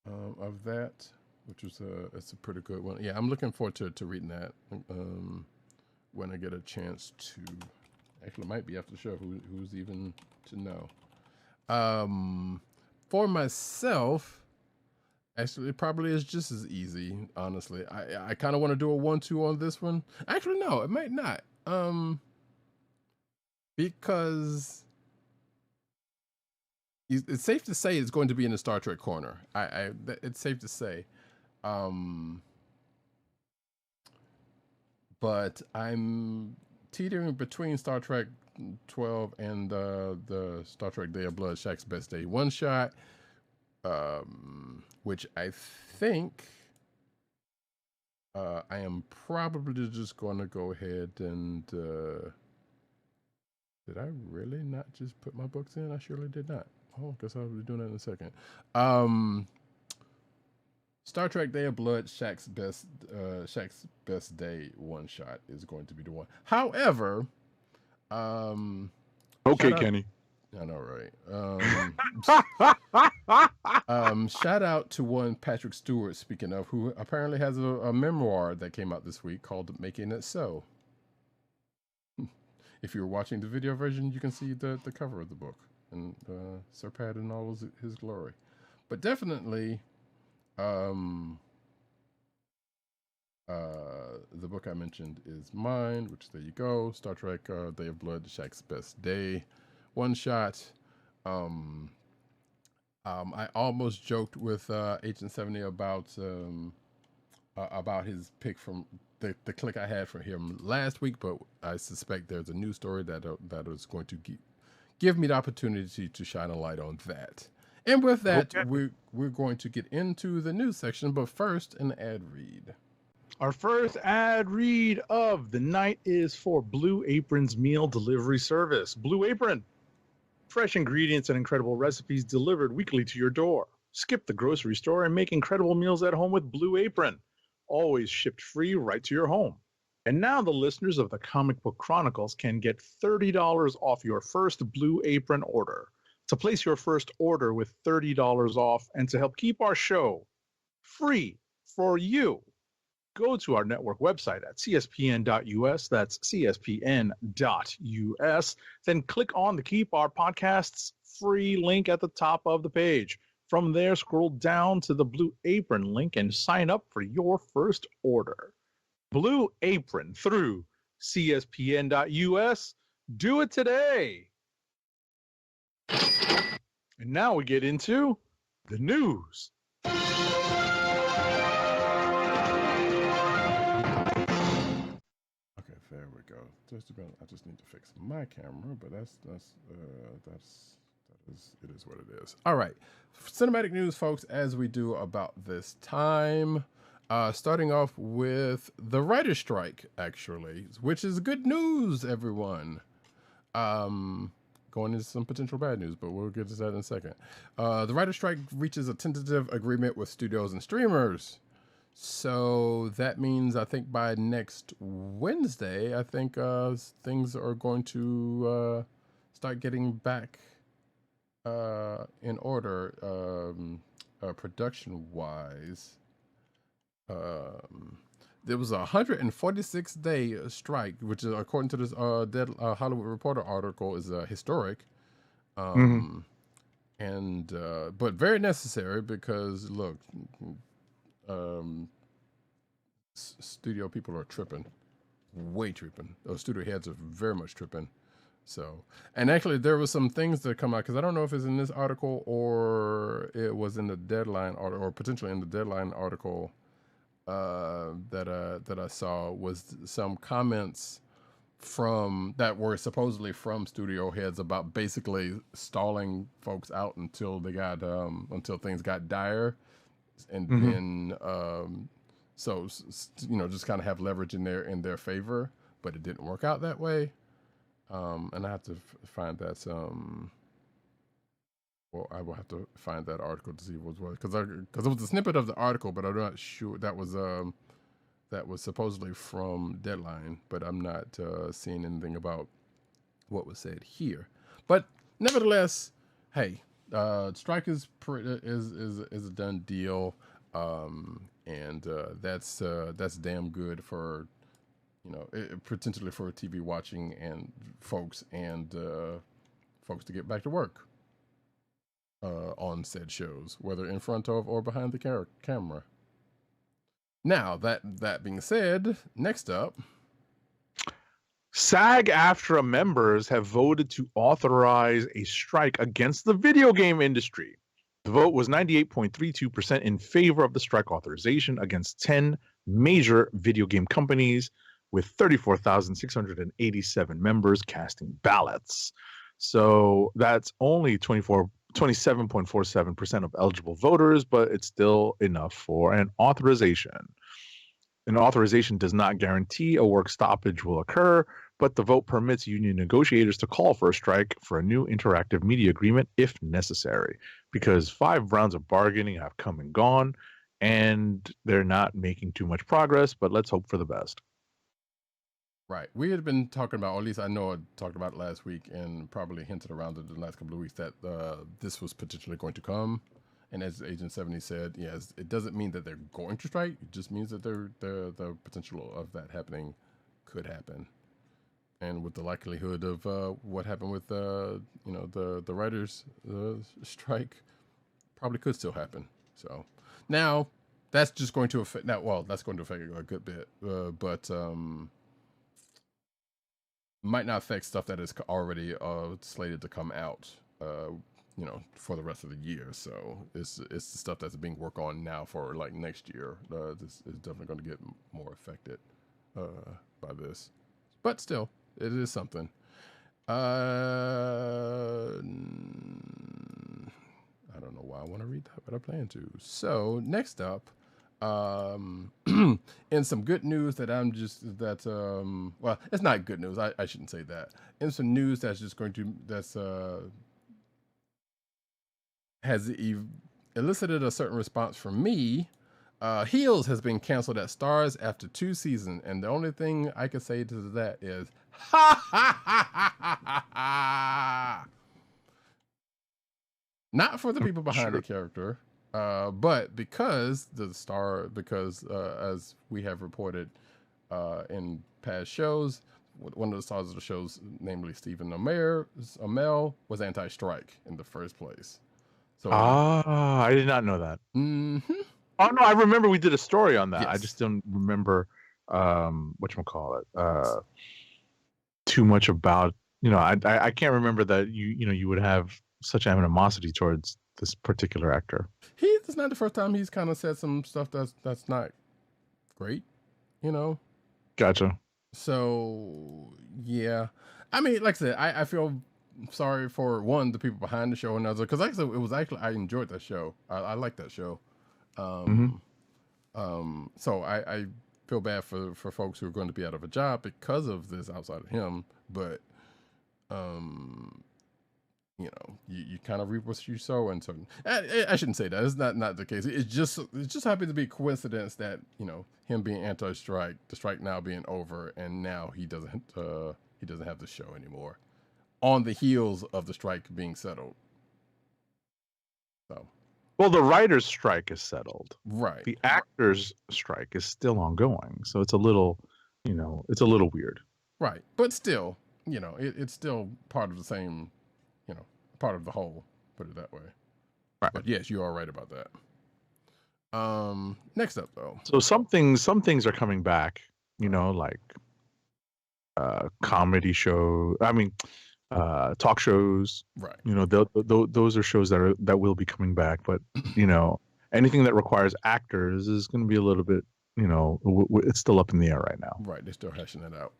Of that, which was it's a pretty good one. Yeah, I'm looking forward to reading that when I get a chance to. Actually, it might be after the show. Who's even to know? For myself, actually, it probably is just as easy. Honestly, I kind of want to do a 1-2 on this one. Actually, no, it might not. Because it's safe to say it's going to be in the Star Trek corner. It's safe to say. But I'm teetering between Star Trek 12 and the Star Trek Day of Blood, Shaxs Best Day one shot, which I think I am probably just going to go ahead and. Did I really not just put my books in? I surely did not. Oh, guess I'll be doing that in a second. Star Trek Day of Blood, Shaxs Best Day one shot is going to be the one. However, okay, Kenny. I know, right? Shout out to one Patrick Stewart, speaking of, who apparently has a memoir that came out this week called Making It So. If you're watching the video version, you can see the cover of the book and Sir Pat in all his glory. But definitely, the book I mentioned is mine, which there you go. Star Trek Day of Blood, Shaxs Best Day one shot. I almost joked with Agent 70 about his pick from the click I had for him last week, but I suspect there's a new story that is going to give me the opportunity to shine a light on that. And with that, we're going to get into the news section, but first, an ad read. Our first ad read of the night is for Blue Apron's meal delivery service. Blue Apron, fresh ingredients and incredible recipes delivered weekly to your door. Skip the grocery store and make incredible meals at home with Blue Apron. Always shipped free right to your home. And now the listeners of the Comic Book Chronicles can get $30 off your first Blue Apron order. To place your first order with $30 off and to help keep our show free for you, go to our network website at cspn.us. That's cspn.us. Then click on the Keep Our Podcasts free link at the top of the page. From there, scroll down to the Blue Apron link and sign up for your first order. Blue Apron through cspn.us. Do it today. And now we get into the news. Okay, there we go. I just need to fix my camera, but it is what it is. All right, cinematic news, folks, as we do about this time. Starting off with the writer's strike, actually, which is good news, everyone. Going into some potential bad news, but we'll get to that in a second. The writer's strike reaches a tentative agreement with studios and streamers. So that means, I think by next Wednesday, I think things are going to start getting back in order, production-wise. There was a 146-day strike, which is, according to this Hollywood Reporter article, is historic, and but very necessary because look, studio people are tripping, way tripping. Those studio heads are very much tripping. So, and actually, there was some things that come out because I don't know if it's in this article or it was in the Deadline article, or potentially in the Deadline article. That I saw was some comments that were supposedly from studio heads about basically stalling folks out until they got until things got dire, and then so just kind of have leverage in their favor, but it didn't work out that way. And I have to find that well, I will have to find that article to see what was because it was a snippet of the article, but I'm not sure that was supposedly from Deadline, but I'm not seeing anything about what was said here. But nevertheless, hey, strike is a done deal, and that's damn good for potentially for TV watching and folks to get back to work. On said shows, whether in front of or behind the camera. Now, that being said, next up, SAG-AFTRA members have voted to authorize a strike against the video game industry. The vote was 98.32% in favor of the strike authorization against 10 major video game companies, with 34,687 members casting ballots. So that's only 27.47% of eligible voters, but it's still enough for an authorization. An authorization does not guarantee a work stoppage will occur, but the vote permits union negotiators to call for a strike for a new interactive media agreement if necessary, because 5 rounds of bargaining have come and gone, and they're not making too much progress, but let's hope for the best. Right. We had been talking about, or at least I know I talked about it last week and probably hinted around it the last couple of weeks that this was potentially going to come. And as Agent 70 said, yes, it doesn't mean that they're going to strike. It just means that the potential of that happening could happen. And with the likelihood of what happened with the writers' strike, probably could still happen. So now that's just going to affect that's going to affect a good bit, but might not affect stuff that is already slated to come out, for the rest of the year. So it's the stuff that's being worked on now for like next year. This is definitely going to get more affected by this, but still, it is something. I don't know why I want to read that, but I plan to. So next up, in some good news that well, it's not good news. I shouldn't say that. In some news that's just going to has elicited a certain response from me. Heels has been canceled at Stars after 2 seasons, and the only thing I can say to that is, ha ha ha ha ha. Not for the people behind the character, but because as we have reported in past shows, one of the stars of the shows, namely Stephen Amell, was anti-strike in the first place. So I did not know that. Mm-hmm. Oh no, I remember we did a story on that. Yes. I just don't remember whatchamacallit, too much about, I can't remember that you would have such animosity towards this particular actor. It's not the first time he's kind of said some stuff that's not great, Gotcha. So yeah, I mean, like I said, I feel sorry for the people behind the show, and other, because like I said, it was actually, I enjoyed that show. I like that show. So I feel bad for folks who are going to be out of a job because of this outside of him, but you kind of reap what you sow, and so I shouldn't say that. It's not the case. It's just happens to be a coincidence that him being anti-strike, the strike now being over, and now he doesn't have the show anymore, on the heels of the strike being settled. So, well, the writers' strike is settled, right? The actors' strike is still ongoing, so it's a little weird, right? But still, it's still part of the same. Part of the whole, put it that way. Right. But yes, you are right about that. Next up though. So some things are coming back, like comedy show. I mean, talk shows. Right. Those are shows that will be coming back. But anything that requires actors is going to be a little bit. It's still up in the air right now. Right. They're still hashing it out.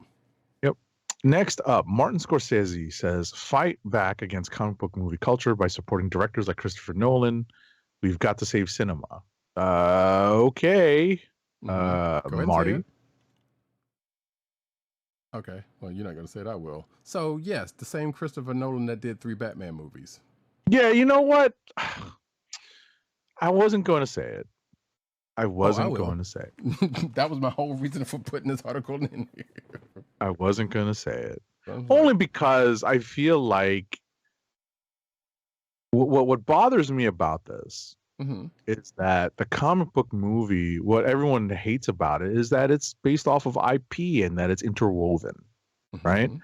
Yep. Next up, Martin Scorsese says, fight back against comic book movie culture by supporting directors like Christopher Nolan. We've got to save cinema. Okay. Marty. Okay. Well, you're not going to say it. I will. So, yes, the same Christopher Nolan that did 3 Batman movies. Yeah, you know what? I wasn't going to say it. I wasn't going to say it. That was my whole reason for putting this article in here. I wasn't going to say it. Only because I feel like what bothers me about this is that the comic book movie, what everyone hates about it is that it's based off of IP and that it's interwoven, right? And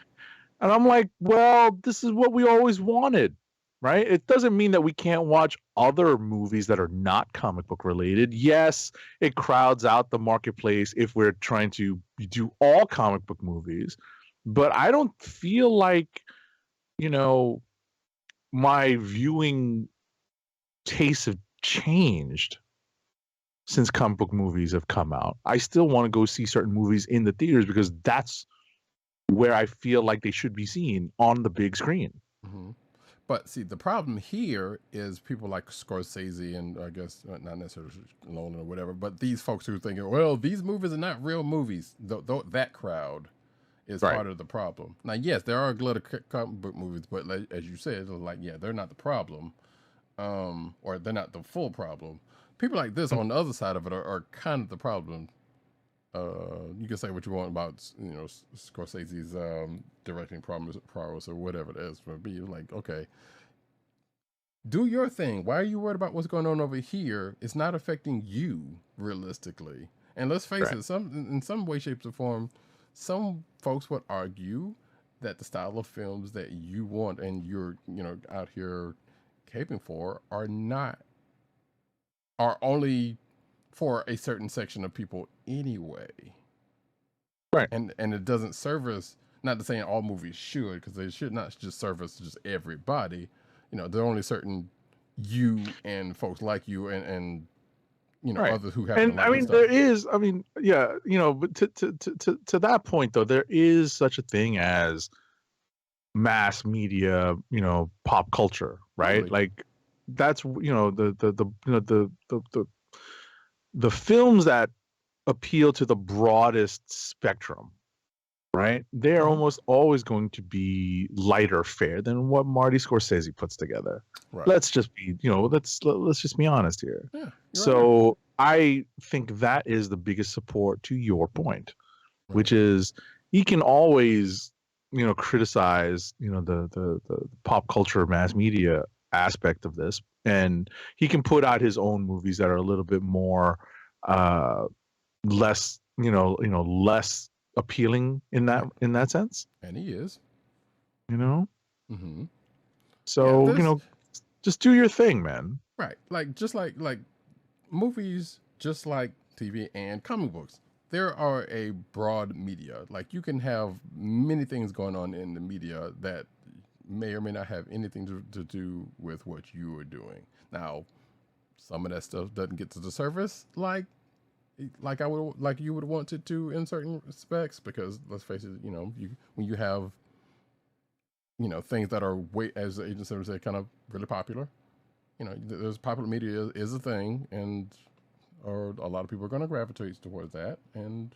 I'm like, well, this is what we always wanted, right? It doesn't mean that we can't watch other movies that are not comic book related. Yes, it crowds out the marketplace if we're trying to do all comic book movies, but I don't feel like, my viewing tastes have changed since comic book movies have come out. I still want to go see certain movies in the theaters because that's where I feel like they should be seen, on the big screen. But see, the problem here is people like Scorsese, and I guess not necessarily Nolan or whatever, but these folks who are thinking, well, these movies are not real movies. That crowd is part of the problem. Now, yes, there are a glut of comic book movies, but as you said, they're not the problem, or they're not the full problem. People like this on the other side of it are kind of the problem. You can say what you want about Scorsese's directing prowess or whatever it is, but be like, okay, do your thing. Why are you worried about what's going on over here? It's not affecting you realistically. And let's face it, in some way, shape, or form, some folks would argue that the style of films that you want and you're out here caping for are only for a certain section of people anyway. Right. And it doesn't service, not to say all movies should, because they should not just service just everybody. There are only certain you and folks like you and others who have. And I mean, there is, but to that point though, there is such a thing as mass media, pop culture, right? Totally. Like that's the films that appeal to the broadest spectrum, right? They're almost always going to be lighter fare than what Marty Scorsese puts together. Right. Let's just be, let's just be honest here. Yeah, so I think that is the biggest support to your point, which Right. is he can always, criticize, the pop culture mass media aspect of this, and he can put out his own movies that are a little bit more uh less, less appealing in that sense, And he is. you know? Mm-hmm. Yeah, So, there's just do your thing, man. right. Like just like movies, just like TV and comic books. There are a broad media. Like you can have many things going on in the media that may or may not have anything to do with what you are doing. Now, some of that stuff doesn't get to the surface like I would like you would want it to in certain respects because let's face it, you when you have things that are way as the agents would say kind of really popular. There's popular media is a thing, and or a lot of people are going to gravitate towards that, and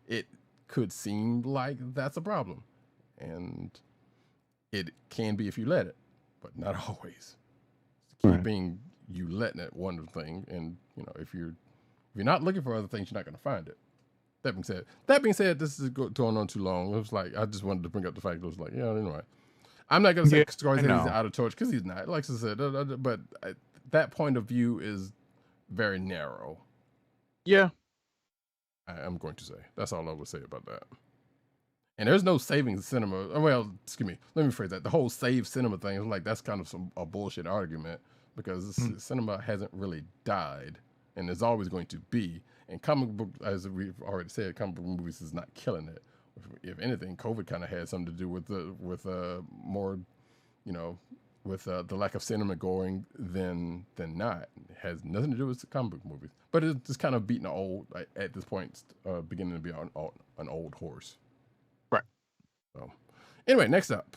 it could seem like that's a problem, and it can be if you let it, but not always. The key Right. being you letting it one thing, and if you're not looking for other things, you're not going to find it. That being said, this is going on too long. It was like I just wanted to bring up the fact that it was like, yeah, anyway. I'm not going to say Yeah, I Scorsese is know. out of touch because he's not. Like I said, but that point of view is very narrow. Yeah. I'm going to say that's all I would say about that. And there's no saving cinema. Well, excuse me. Let me phrase that. The whole save cinema thing is like that's kind of a bullshit argument because Mm. cinema hasn't really died, and is always going to be. And comic book, as we've already said, comic book movies is not killing it. If anything, COVID kind of had something to do with more, you know, with the lack of cinema going than not. It has nothing to do with the comic book movies, but it's just kind of beating an old at this point, beginning to be an old horse. Right. So, anyway, next up,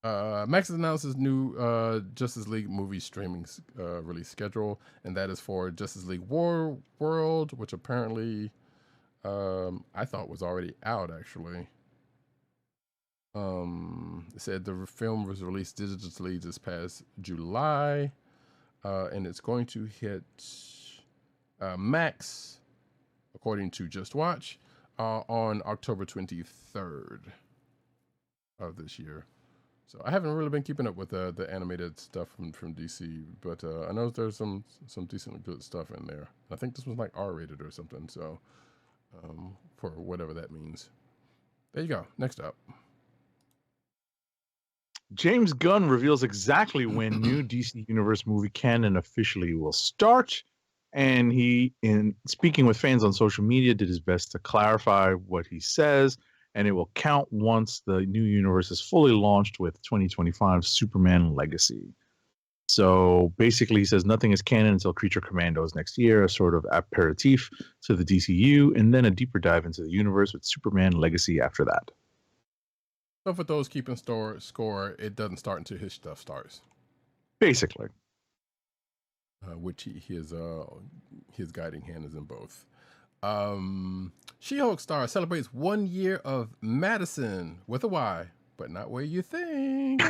Max announces new Justice League movie streaming release schedule, and that is for Justice League War World, which apparently I thought was already out actually. It said the film was released digitally this past July, and it's going to hit Max, according to Just Watch, on October 23rd of this year. So I haven't really been keeping up with the animated stuff from DC, but I know there's some decent good stuff in there. I think this was like R-rated or something. So for whatever that means. There you go. Next up. James Gunn reveals exactly when new DC Universe movie canon officially will start. And he, in speaking with fans on social media, did his best to clarify what he says. And it will count once the new universe is fully launched with 2025 Superman Legacy. So basically, he says nothing is canon until Creature Commandos next year, a sort of aperitif to the DCU, and then a deeper dive into the universe with Superman Legacy after that. So for those keeping score, it doesn't start until his stuff starts. Basically. Which his guiding hand is in both. She-Hulk star celebrates 1 year of Madison with a Y, but not where you think.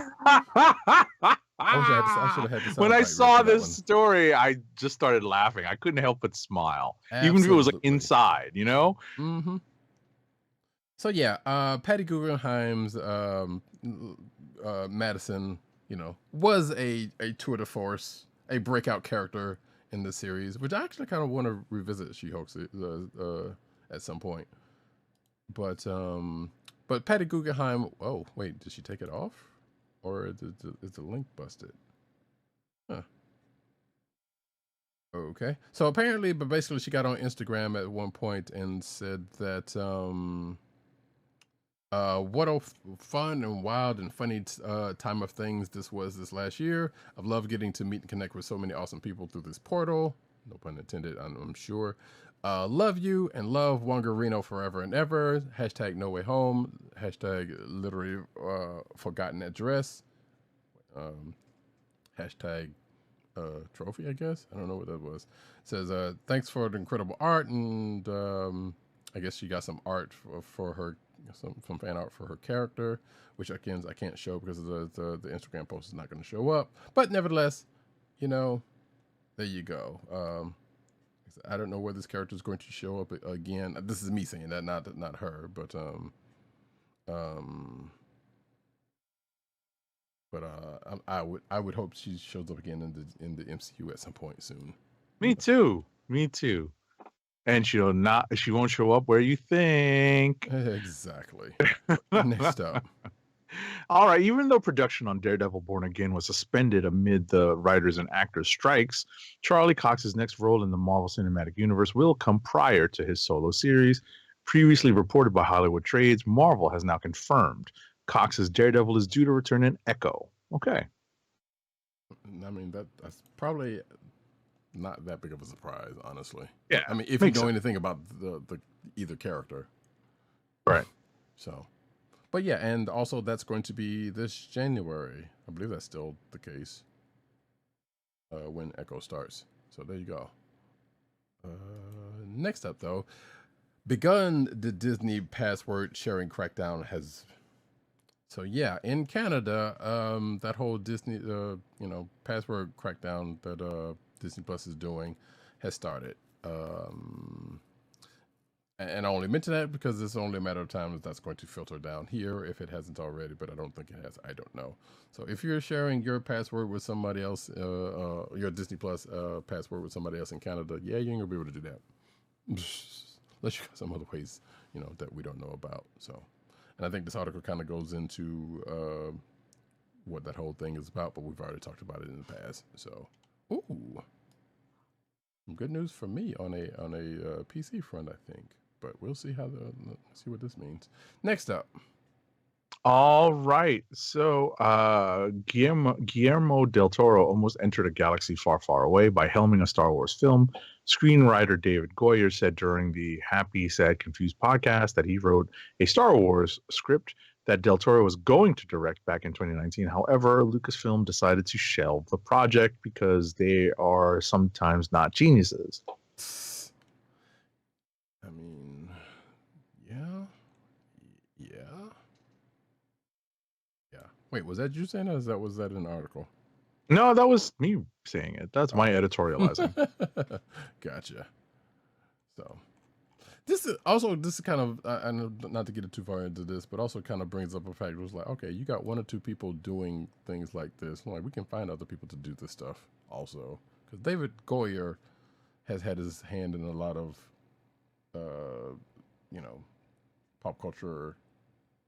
I should have had this. When I saw this story, I just started laughing. I couldn't help but smile, even if it was like inside, Mm-hmm. So yeah, Patty Guggenheim's Madison, was a tour de force, a breakout character in the series, which I actually kind of want to revisit She-Hulk at some point. But Patty Guggenheim. Oh wait, did she take it off, or is the link busted? Huh. Okay. So apparently, but basically, she got on Instagram at one point and said that what a fun and wild and funny time of things this was this last year. I've loved getting to meet and connect with so many awesome people through this portal. No pun intended, I'm sure. Love you and love Wangarino forever and ever. Hashtag no way home. Hashtag literally forgotten address. Hashtag trophy, I guess. I don't know what that was. It says, thanks for the incredible art. And I guess she got some art for her, some fan art for her character, which again, I can't show because the Instagram post is not going to show up. But nevertheless, there you go. I don't know where this character is going to show up again. This is me saying that, not her, but I would hope she shows up again in the MCU at some point soon. Me too. Me too. And she won't show up where you think. Exactly. Next up. All right. Even though production on Daredevil Born Again was suspended amid the writers and actors strikes, Charlie Cox's next role in the Marvel Cinematic Universe will come prior to his solo series. Previously reported by Hollywood Trades, Marvel has now confirmed Cox's Daredevil is due to return in Echo. Okay. I mean, that's probably not that big of a surprise, honestly. Yeah. I mean, if you know anything about the either character. Right. So, but yeah, and also that's going to be this January. I believe that's still the case when Echo starts. So there you go. Next up, though, begun the Disney password sharing crackdown has. So yeah, in Canada, that whole Disney, password crackdown that Disney Plus is doing has started. And I only mention that because it's only a matter of time that that's going to filter down here if it hasn't already, but I don't think it has. I don't know. So if you're sharing your password with somebody else, your Disney Plus password with somebody else in Canada, yeah, you ain't gonna be able to do that. Unless you got some other ways, that we don't know about. So, and I think this article kind of goes into what that whole thing is about, but we've already talked about it in the past. So, ooh, some good news for me on a PC front, I think. But we'll see see what this means. Next up. All right. So Guillermo del Toro almost entered a galaxy far, far away by helming a Star Wars film. Screenwriter David Goyer said during the Happy, Sad, Confused podcast that he wrote a Star Wars script that del Toro was going to direct back in 2019. However, Lucasfilm decided to shelve the project because they are sometimes not geniuses. I mean, yeah. Wait, was that you saying that, or was that an article? No, that was me saying it. That's my editorializing. Gotcha. So, this is kind of, I know not to get it too far into this, but also kind of brings up a fact. It was like, okay, you got one or two people doing things like this. Like, we can find other people to do this stuff also. Because David Goyer has had his hand in a lot of, pop culture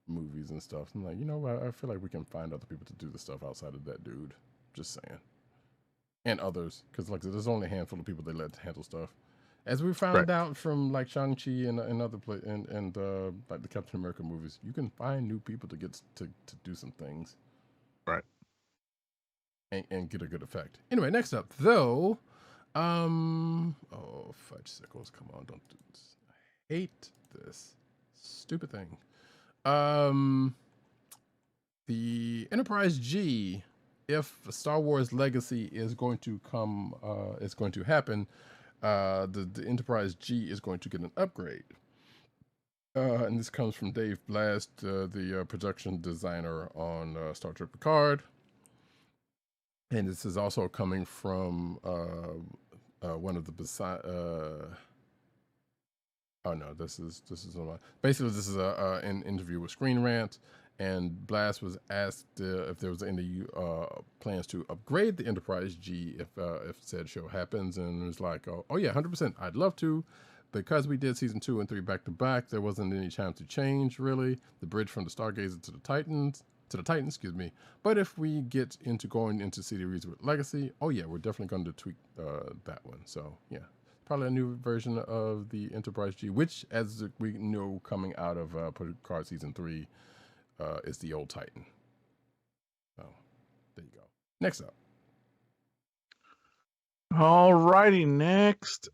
movies and stuff. I'm like, I feel like we can find other people to do the stuff outside of that dude. Just saying. And others, because like there's only a handful of people they let handle stuff. As we found out from like Shang-Chi and other and like the Captain America movies, you can find new people to get to do some things. Right. And get a good effect. Anyway, next up though, oh fudge sickles, come on, don't do this. I hate this stupid thing. The Enterprise G, if Star Wars Legacy is going to come, is going to happen, the Enterprise G is going to get an upgrade. And this comes from Dave Blast, the production designer on Star Trek Picard. And this is also coming from one of the oh no, this is basically this is an interview with Screen Rant, and Blast was asked if there was any plans to upgrade the Enterprise G if said show happens, and it was like, oh yeah, 100%, I'd love to, because we did season 2 and 3 back to back. There wasn't any chance to change really the bridge from the Stargazer to the Titans, excuse me. But if we get into going into series with Legacy, oh yeah, we're definitely going to tweak that one. So yeah. Probably a new version of the Enterprise G, which, as we know, coming out of Picard season 3, is the old Titan. So, there you go. Next up. All righty, next.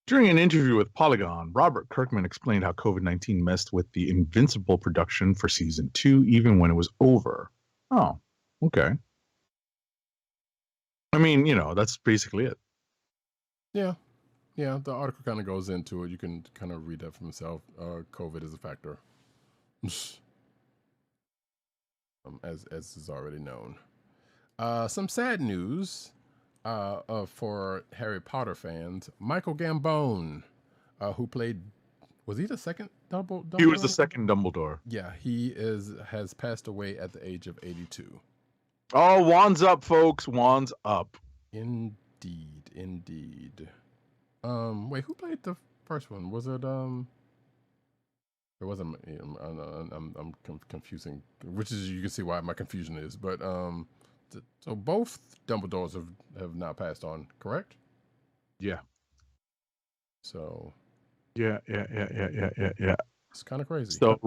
During an interview with Polygon, Robert Kirkman explained how COVID-19 messed with the Invincible production for season 2, even when it was over. Oh, okay. I mean, that's basically it. Yeah, the article kind of goes into it. You can kind of read that for yourself. COVID is a factor, as is already known. Some sad news. for Harry Potter fans, Michael Gambon, who played, was he the second Dumbledore? He was the second Dumbledore. Yeah, has passed away at the age of 82. Oh, wands up, folks. Wands up. Indeed. Wait, who played the first one? Was it It wasn't. I'm confusing, which is you can see why my confusion is. But so both Dumbledores have now passed on, correct? Yeah. So. Yeah. It's kind of crazy. So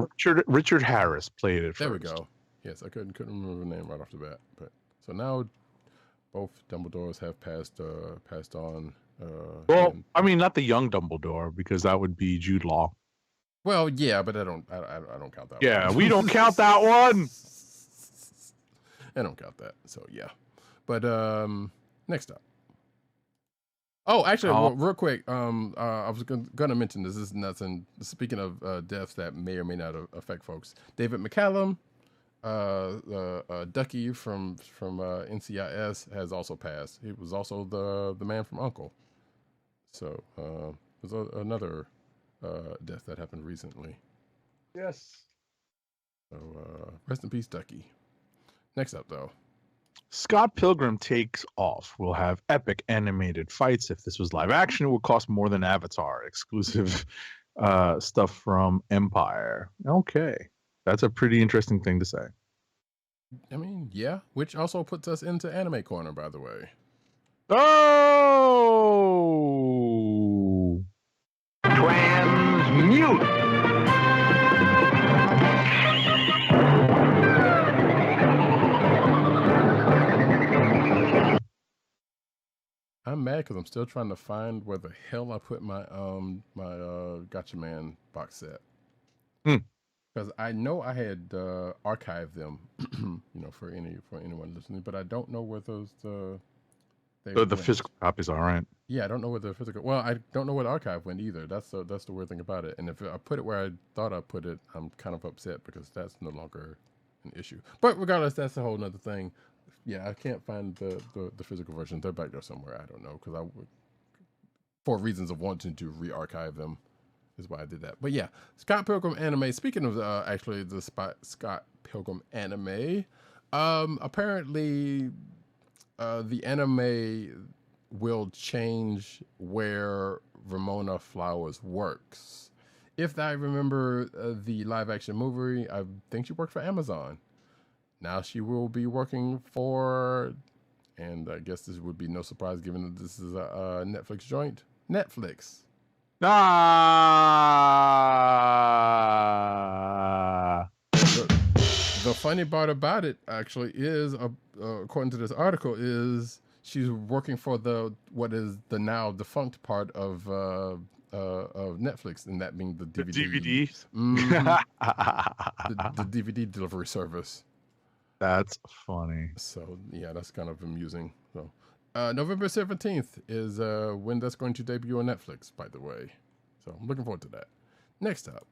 Richard Harris played it. There we go. Yes, I couldn't remember the name right off the bat, but so now both Dumbledores have passed on. Well, I mean, not the young Dumbledore, because that would be Jude Law. Well, yeah, but I don't count that. Yeah, one. we don't count that one. I don't count that. So yeah, but next up. Oh, actually, real quick. I was gonna mention this. This is nothing. Speaking of deaths that may or may not affect folks, David McCallum, Ducky from NCIS has also passed. He was also the man from Uncle. So there's another death that happened recently. Yes. So rest in peace, Ducky. Next up, though. Scott Pilgrim takes off. We'll have epic animated fights. If this was live action, it would cost more than Avatar. Exclusive stuff from Empire. Okay. That's a pretty interesting thing to say. I mean, yeah. Which also puts us into Anime Corner, by the way. Oh! Transmute! I'm mad because I'm still trying to find where the hell I put my Gotcha Man box set. Because I know I had archived them, for anyone listening, but I don't know where those the physical copies are, right? Yeah, I don't know where the physical. Well, I don't know where the archive went either. That's the weird thing about it. And if I put it where I thought I put it, I'm kind of upset because that's no longer an issue. But regardless, that's a whole nother thing. Yeah, I can't find the physical version. They're back there somewhere. I don't know because for reasons of wanting to re-archive them, is why I did that. But yeah, Scott Pilgrim anime. Speaking of actually the Scott Pilgrim anime, apparently the anime will change where Ramona Flowers works. If I remember the live action movie, I think she worked for Amazon. Now she will be working for, and I guess this would be no surprise given that this is a Netflix joint, Netflix. The funny part about it actually is, according to this article, is she's working for what is the now defunct part of Netflix, and that being the DVD. The DVDs? The DVD delivery service. That's funny. So yeah, that's kind of amusing. So November 17th is when that's going to debut on Netflix, by the way. So I'm looking forward to that. Next up,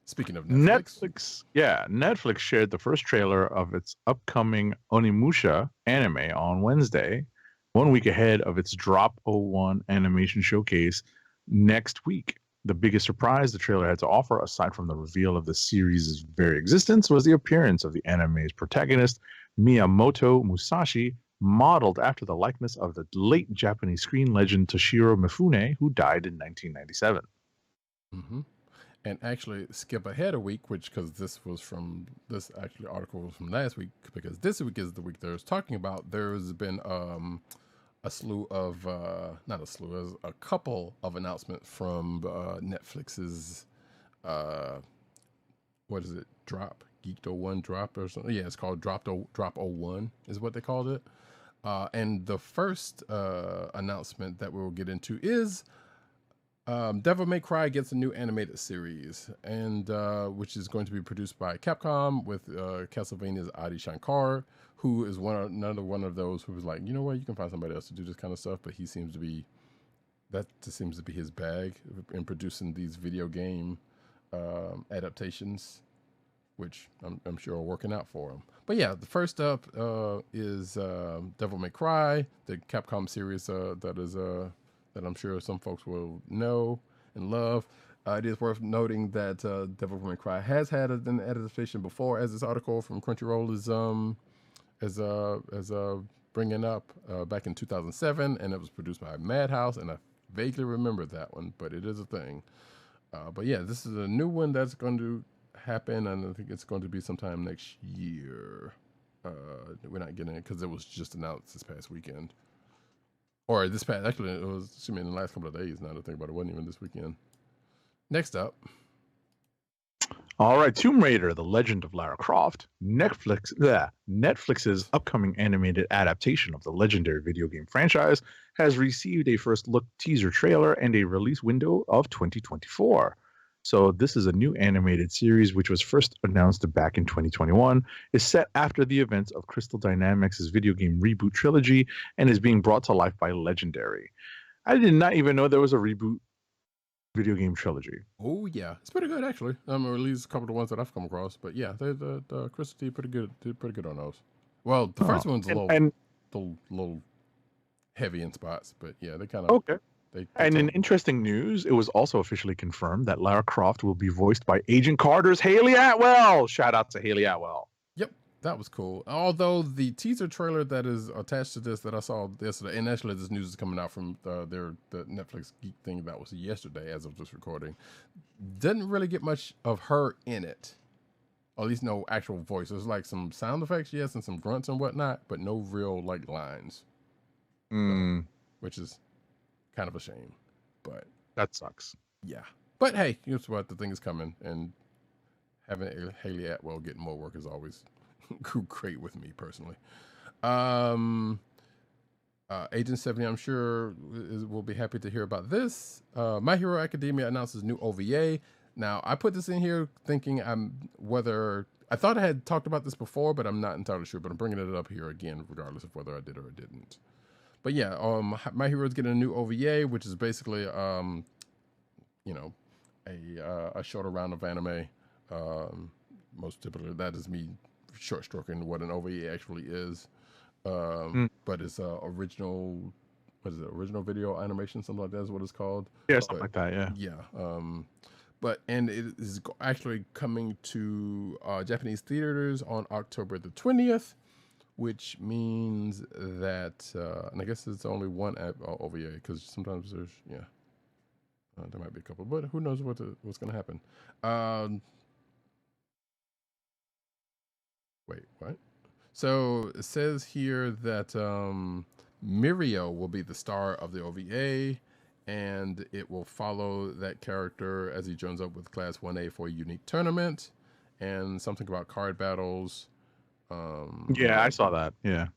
speaking of Netflix. Netflix shared the first trailer of its upcoming Onimusha anime on Wednesday, 1 week ahead of its Drop 01 animation showcase next week. The biggest surprise the trailer had to offer, aside from the reveal of the series' very existence, was the appearance of the anime's protagonist, Miyamoto Musashi, modeled after the likeness of the late Japanese screen legend Toshiro Mifune, who died in 1997. Mm-hmm. And actually, skip ahead a week, because this article was from last week, because this week is the week there's talking about. There's been a couple of announcements from Netflix's what is it, Drop Geeked 01 Drop or something. Yeah, it's called Drop 01 is what they called it. And the first announcement that we will get into is Devil May Cry gets a new animated series, and which is going to be produced by Capcom with Castlevania's Adi Shankar, who is another one of those who was like, you know what, you can find somebody else to do this kind of stuff, but that just seems to be his bag in producing these video game adaptations. which I'm sure are working out for him. But yeah, the first up is Devil May Cry, the Capcom series that I'm sure some folks will know and love. It is worth noting that Devil May Cry has had an adaptation before, as this article from Crunchyroll is bringing up back in 2007, and it was produced by Madhouse, and I vaguely remember that one, but it is a thing. But yeah, this is a new one that's going to happen, and I think it's going to be sometime next year. We're not getting it because it was just announced this past weekend. Or this past, actually, it was, in the last couple of days, now that I think about it. It wasn't even this weekend. Next up. All right, Tomb Raider, The Legend of Lara Croft, Netflix's upcoming animated adaptation of the legendary video game franchise, has received a first look teaser trailer and a release window of 2024. So this is a new animated series which was first announced back in 2021, is set after the events of Crystal Dynamics' video game reboot trilogy, and is being brought to life by Legendary. I did not even know there was a reboot video game trilogy. Oh yeah, it's pretty good actually. Or at least a couple of the ones that I've come across. But yeah, the Crystal did pretty good on those. Well, the first one's a little heavy in spots, but yeah, they kind of okay. And in interesting news, it was also officially confirmed that Lara Croft will be voiced by Agent Carter's Haley Atwell. Shout out to Haley Atwell. Yep, that was cool. Although the teaser trailer that is attached to this that I saw yesterday, and actually this news is coming out from the Netflix Geek thing that was yesterday as of this recording, didn't really get much of her in it. Or at least no actual voice. There's like some sound effects, yes, and some grunts and whatnot, but no real like lines. Which is kind of a shame, but that sucks. Yeah, but hey, here's what the thing is coming, and having Haley Atwell getting more work is always great with me personally. Agent 70, I'm sure will be happy to hear about this. My Hero Academia announces new OVA. Now, I put this in here thinking I thought I had talked about this before, but I'm not entirely sure. But I'm bringing it up here again, regardless of whether I did or didn't. But yeah, My Hero's getting a new OVA, which is basically, a shorter round of anime. Most typically, that is me short stroking what an OVA actually is. But it's original. What is it? Original video animation, something like that is what it's called. Yeah, something like that. Yeah. Yeah. And it is actually coming to Japanese theaters on October the 20th. Which means that, and I guess it's only one OVA because sometimes there's, there might be a couple, but who knows what's going to happen. Wait, what? So it says here that Mirio will be the star of the OVA, and it will follow that character as he joins up with Class 1A for a unique tournament, and something about card battles. Yeah, I saw that. Yeah,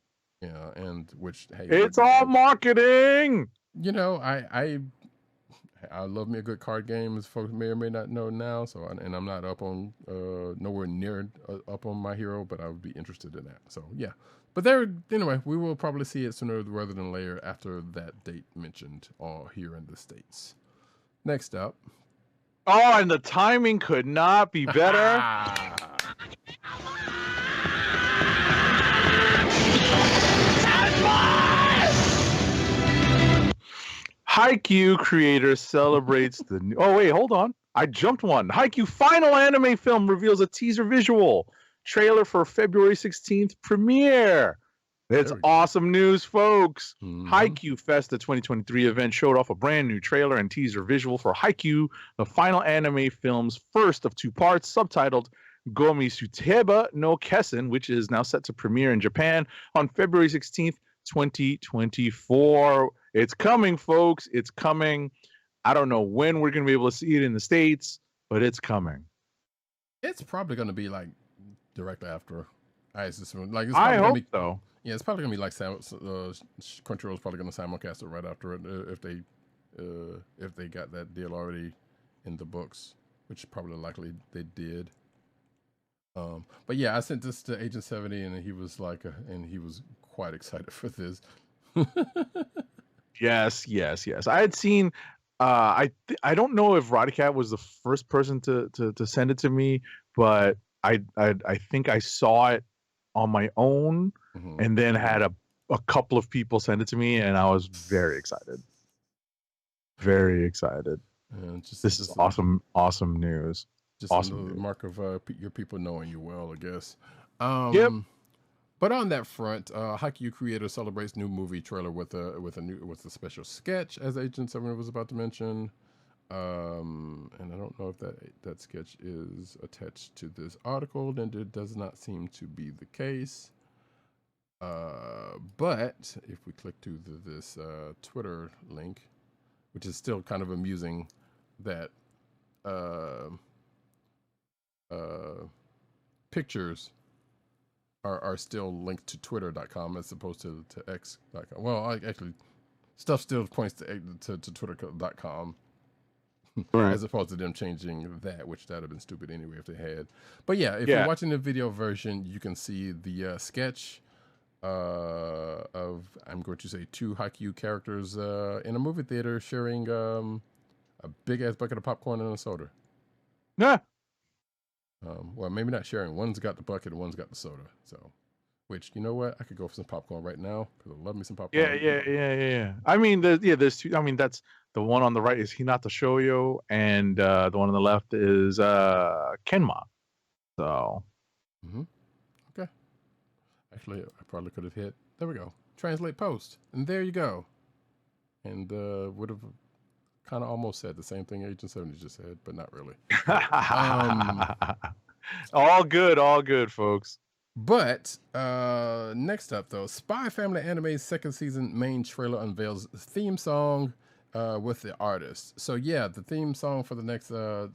and which hey, it's all marketing. I love me a good card game, as folks may or may not know now. So, and I'm not up on nowhere near up on My Hero, but I would be interested in that. So yeah, but anyway, we will probably see it sooner rather than later after that date mentioned here in the States. Next up. Oh, and the timing could not be better. Haikyuu creator celebrates the new... Oh, wait, hold on. I jumped one. Haikyuu final anime film reveals a teaser visual trailer for February 16th premiere. It's awesome news, folks. Haikyuu Fest, the 2023 event, showed off a brand new trailer and teaser visual for Haikyuu, the final anime film's first of two parts, subtitled Gomi Suteba no Kessen, which is now set to premiere in Japan on February 16th, 2024. It's coming, folks. It's coming. I don't know when we're going to be able to see it in the States, but it's coming. It's probably going to be like directly after. I hope so. Yeah, it's probably going to be like Crunchyroll's probably going to simulcast it right after it if they got that deal already in the books, which probably likely they did. But yeah, I sent this to Agent 70, and he was he was quite excited for this. Yes. I had seen. I don't know if Roddykat was the first person to send it to me, but I think I saw it on my own, and then had a couple of people send it to me, and I was very excited. Very excited. This is awesome news. Just awesome another news. mark of your people knowing you well, I guess. Yep. But on that front, Haikyuu creator celebrates new movie trailer with a special sketch, as Agent 7 was about to mention. And I don't know if that sketch is attached to this article, and it does not seem to be the case. But if we click to this Twitter link, which is still kind of amusing that pictures are still linked to twitter.com as opposed to x.com. Well, actually, stuff still points to twitter.com. Right. As opposed to them changing that, which that'd have been stupid anyway if they had. But yeah, if you're watching the video version, you can see the sketch of, I'm going to say, 2 Haikyuu characters in a movie theater sharing a big ass bucket of popcorn and a soda. Yeah. Well, maybe not sharing. One's got the bucket and one's got the soda. So, which, you know what? I could go for some popcorn right now because I love me some popcorn. Yeah. I mean, there's 2. I mean, that's the one on the right is Hinata Shoyo, and the one on the left is Kenma. So. Okay. Actually, I probably could have hit. There we go. Translate post, and there you go. And would have kind of almost said the same thing Agent 70 just said, but not really. All good, folks. But next up, though, Spy Family Anime's second season main trailer unveils theme song with the artist. So yeah, the theme song for the next for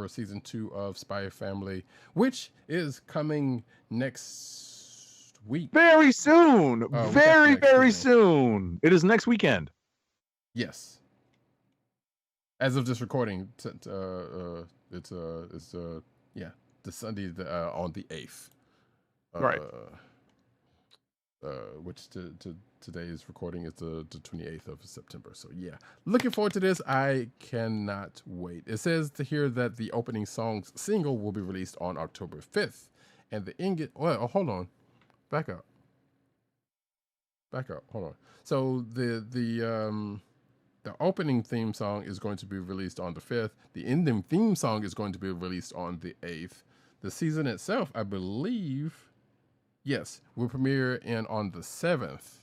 season 2 of Spy Family, which is coming next week. Very soon. Very soon. It is next weekend. Yes. As of this recording, it's the Sunday on the 8th. Right. Which today's recording is the 28th of September. So yeah, looking forward to this. I cannot wait. It says to hear that the opening song's single will be released on October 5th, and the hold on, back up. Hold on. So the opening theme song is going to be released on the 5th. The ending theme song is going to be released on the 8th. The season itself, I believe, yes, will premiere on the 7th.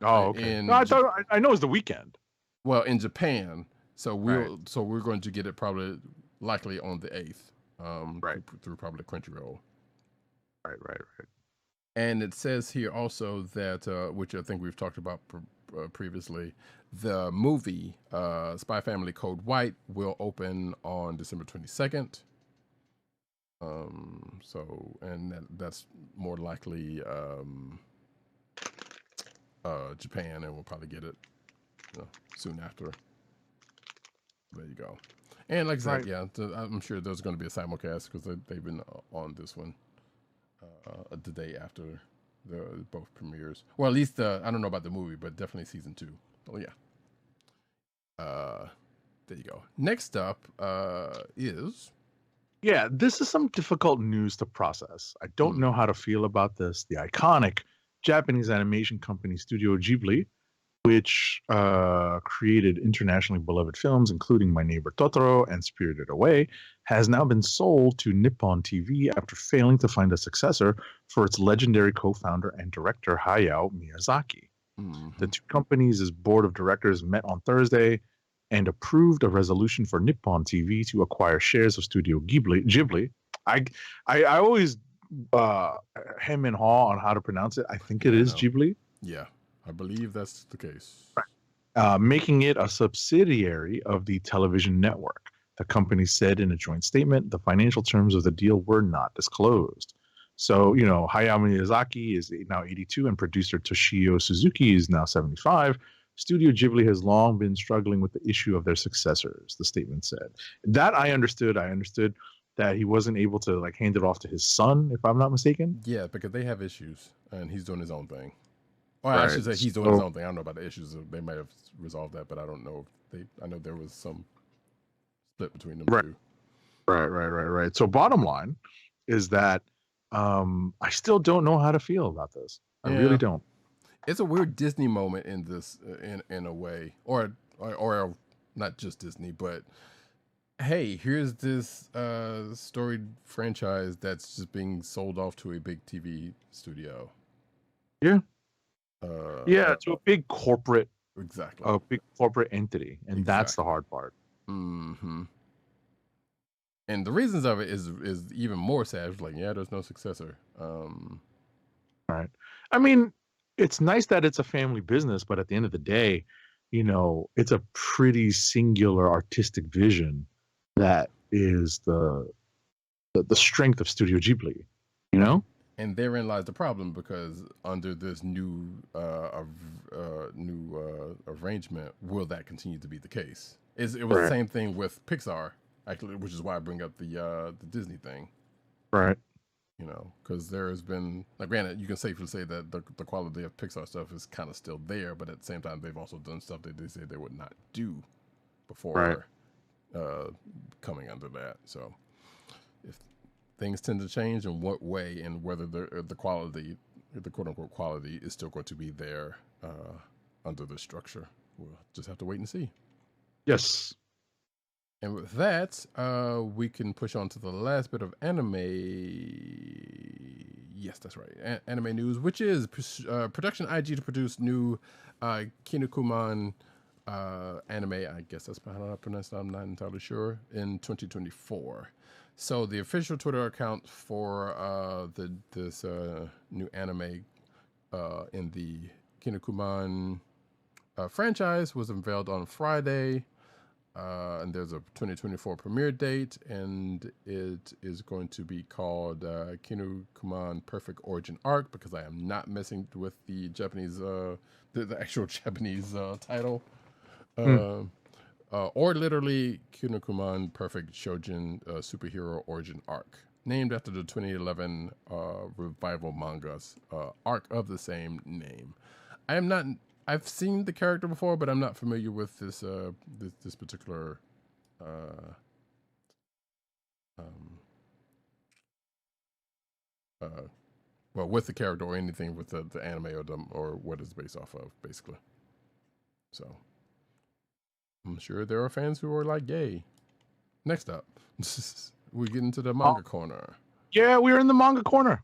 Oh, okay. No, I know it's the weekend. Well, in Japan, so we're going to get it probably likely on the 8th. Through probably Crunchyroll. Right. And it says here also that, which I think we've talked about previously, the movie Spy Family Code White will open on December 22nd. That's more likely Japan, and we'll probably get it soon after. There you go. And like I said, I'm sure there's going to be a simulcast because they've been on this one the day after the both premieres. Well, at least I don't know about the movie, but definitely season 2. Oh yeah. There you go. Next up is. Yeah, this is some difficult news to process. I don't know how to feel about this. The iconic Japanese animation company Studio Ghibli, which created internationally beloved films, including My Neighbor Totoro and Spirited Away, has now been sold to Nippon TV after failing to find a successor for its legendary co-founder and director Hayao Miyazaki. The two companies' board of directors met on Thursday and approved a resolution for Nippon TV to acquire shares of Studio Ghibli. I always hem and haw on how to pronounce it. I think it is Ghibli. Yeah, I believe that's the case. Making it a subsidiary of the television network. The company said in a joint statement the financial terms of the deal were not disclosed. So, Hayao Miyazaki is now 82 and producer Toshio Suzuki is now 75. Studio Ghibli has long been struggling with the issue of their successors, the statement said. That I understood. I understood that he wasn't able to hand it off to his son, if I'm not mistaken. Yeah, because they have issues, and he's doing his own thing. Or I should say he's doing his own thing. I don't know about the issues. They might have resolved that, but I don't know. I know there was some split between them two. Right. So bottom line, is that I still don't know how to feel about this. I really Yeah. don't. It's a weird Disney moment in this, in a way, or not just Disney, but hey, here's this storied franchise that's just being sold off to a big TV studio. Yeah. Uh, To a big corporate, exactly. entity, and that's the Exactly. hard part. Mm-hmm. And the reasons of it is even more sad. It's like, yeah, there's no successor. Right. I mean, it's nice that it's a family business, but at the end of the day, it's a pretty singular artistic vision that is the strength of Studio Ghibli. You know? And therein lies the problem, because under this new arrangement, will that continue to be the case? It was the same thing with Pixar, actually, which is why I bring up the Disney thing. Right. Because there has been, like, granted, you can safely say that the quality of Pixar stuff is kind of still there, but at the same time, they've also done stuff that they said they would not do before coming under that. So, if things tend to change, in what way, and whether the quality, the quote unquote quality, is still going to be there under the structure, we'll just have to wait and see. Yes. And with that, we can push on to the last bit of anime. Yes, that's right. Anime news, which is production IG to produce new Kinnikuman anime. I guess that's how I pronounce it. I'm not entirely sure. In 2024. So the official Twitter account for this new anime in the Kinnikuman franchise was unveiled on Friday. And there's a 2024 premiere date, and it is going to be called Kinnikuman Perfect Origin Arc, because I am not messing with the Japanese, the actual Japanese title. Or literally Kinnikuman Perfect Shojin Superhero Origin Arc, named after the 2011 revival manga's arc of the same name. I've seen the character before, but I'm not familiar with this this particular with the character, or anything with the anime or what it's based off of, basically. So I'm sure there are fans who are like, yay. Next up, we get into the manga corner. Yeah, we're in the manga corner.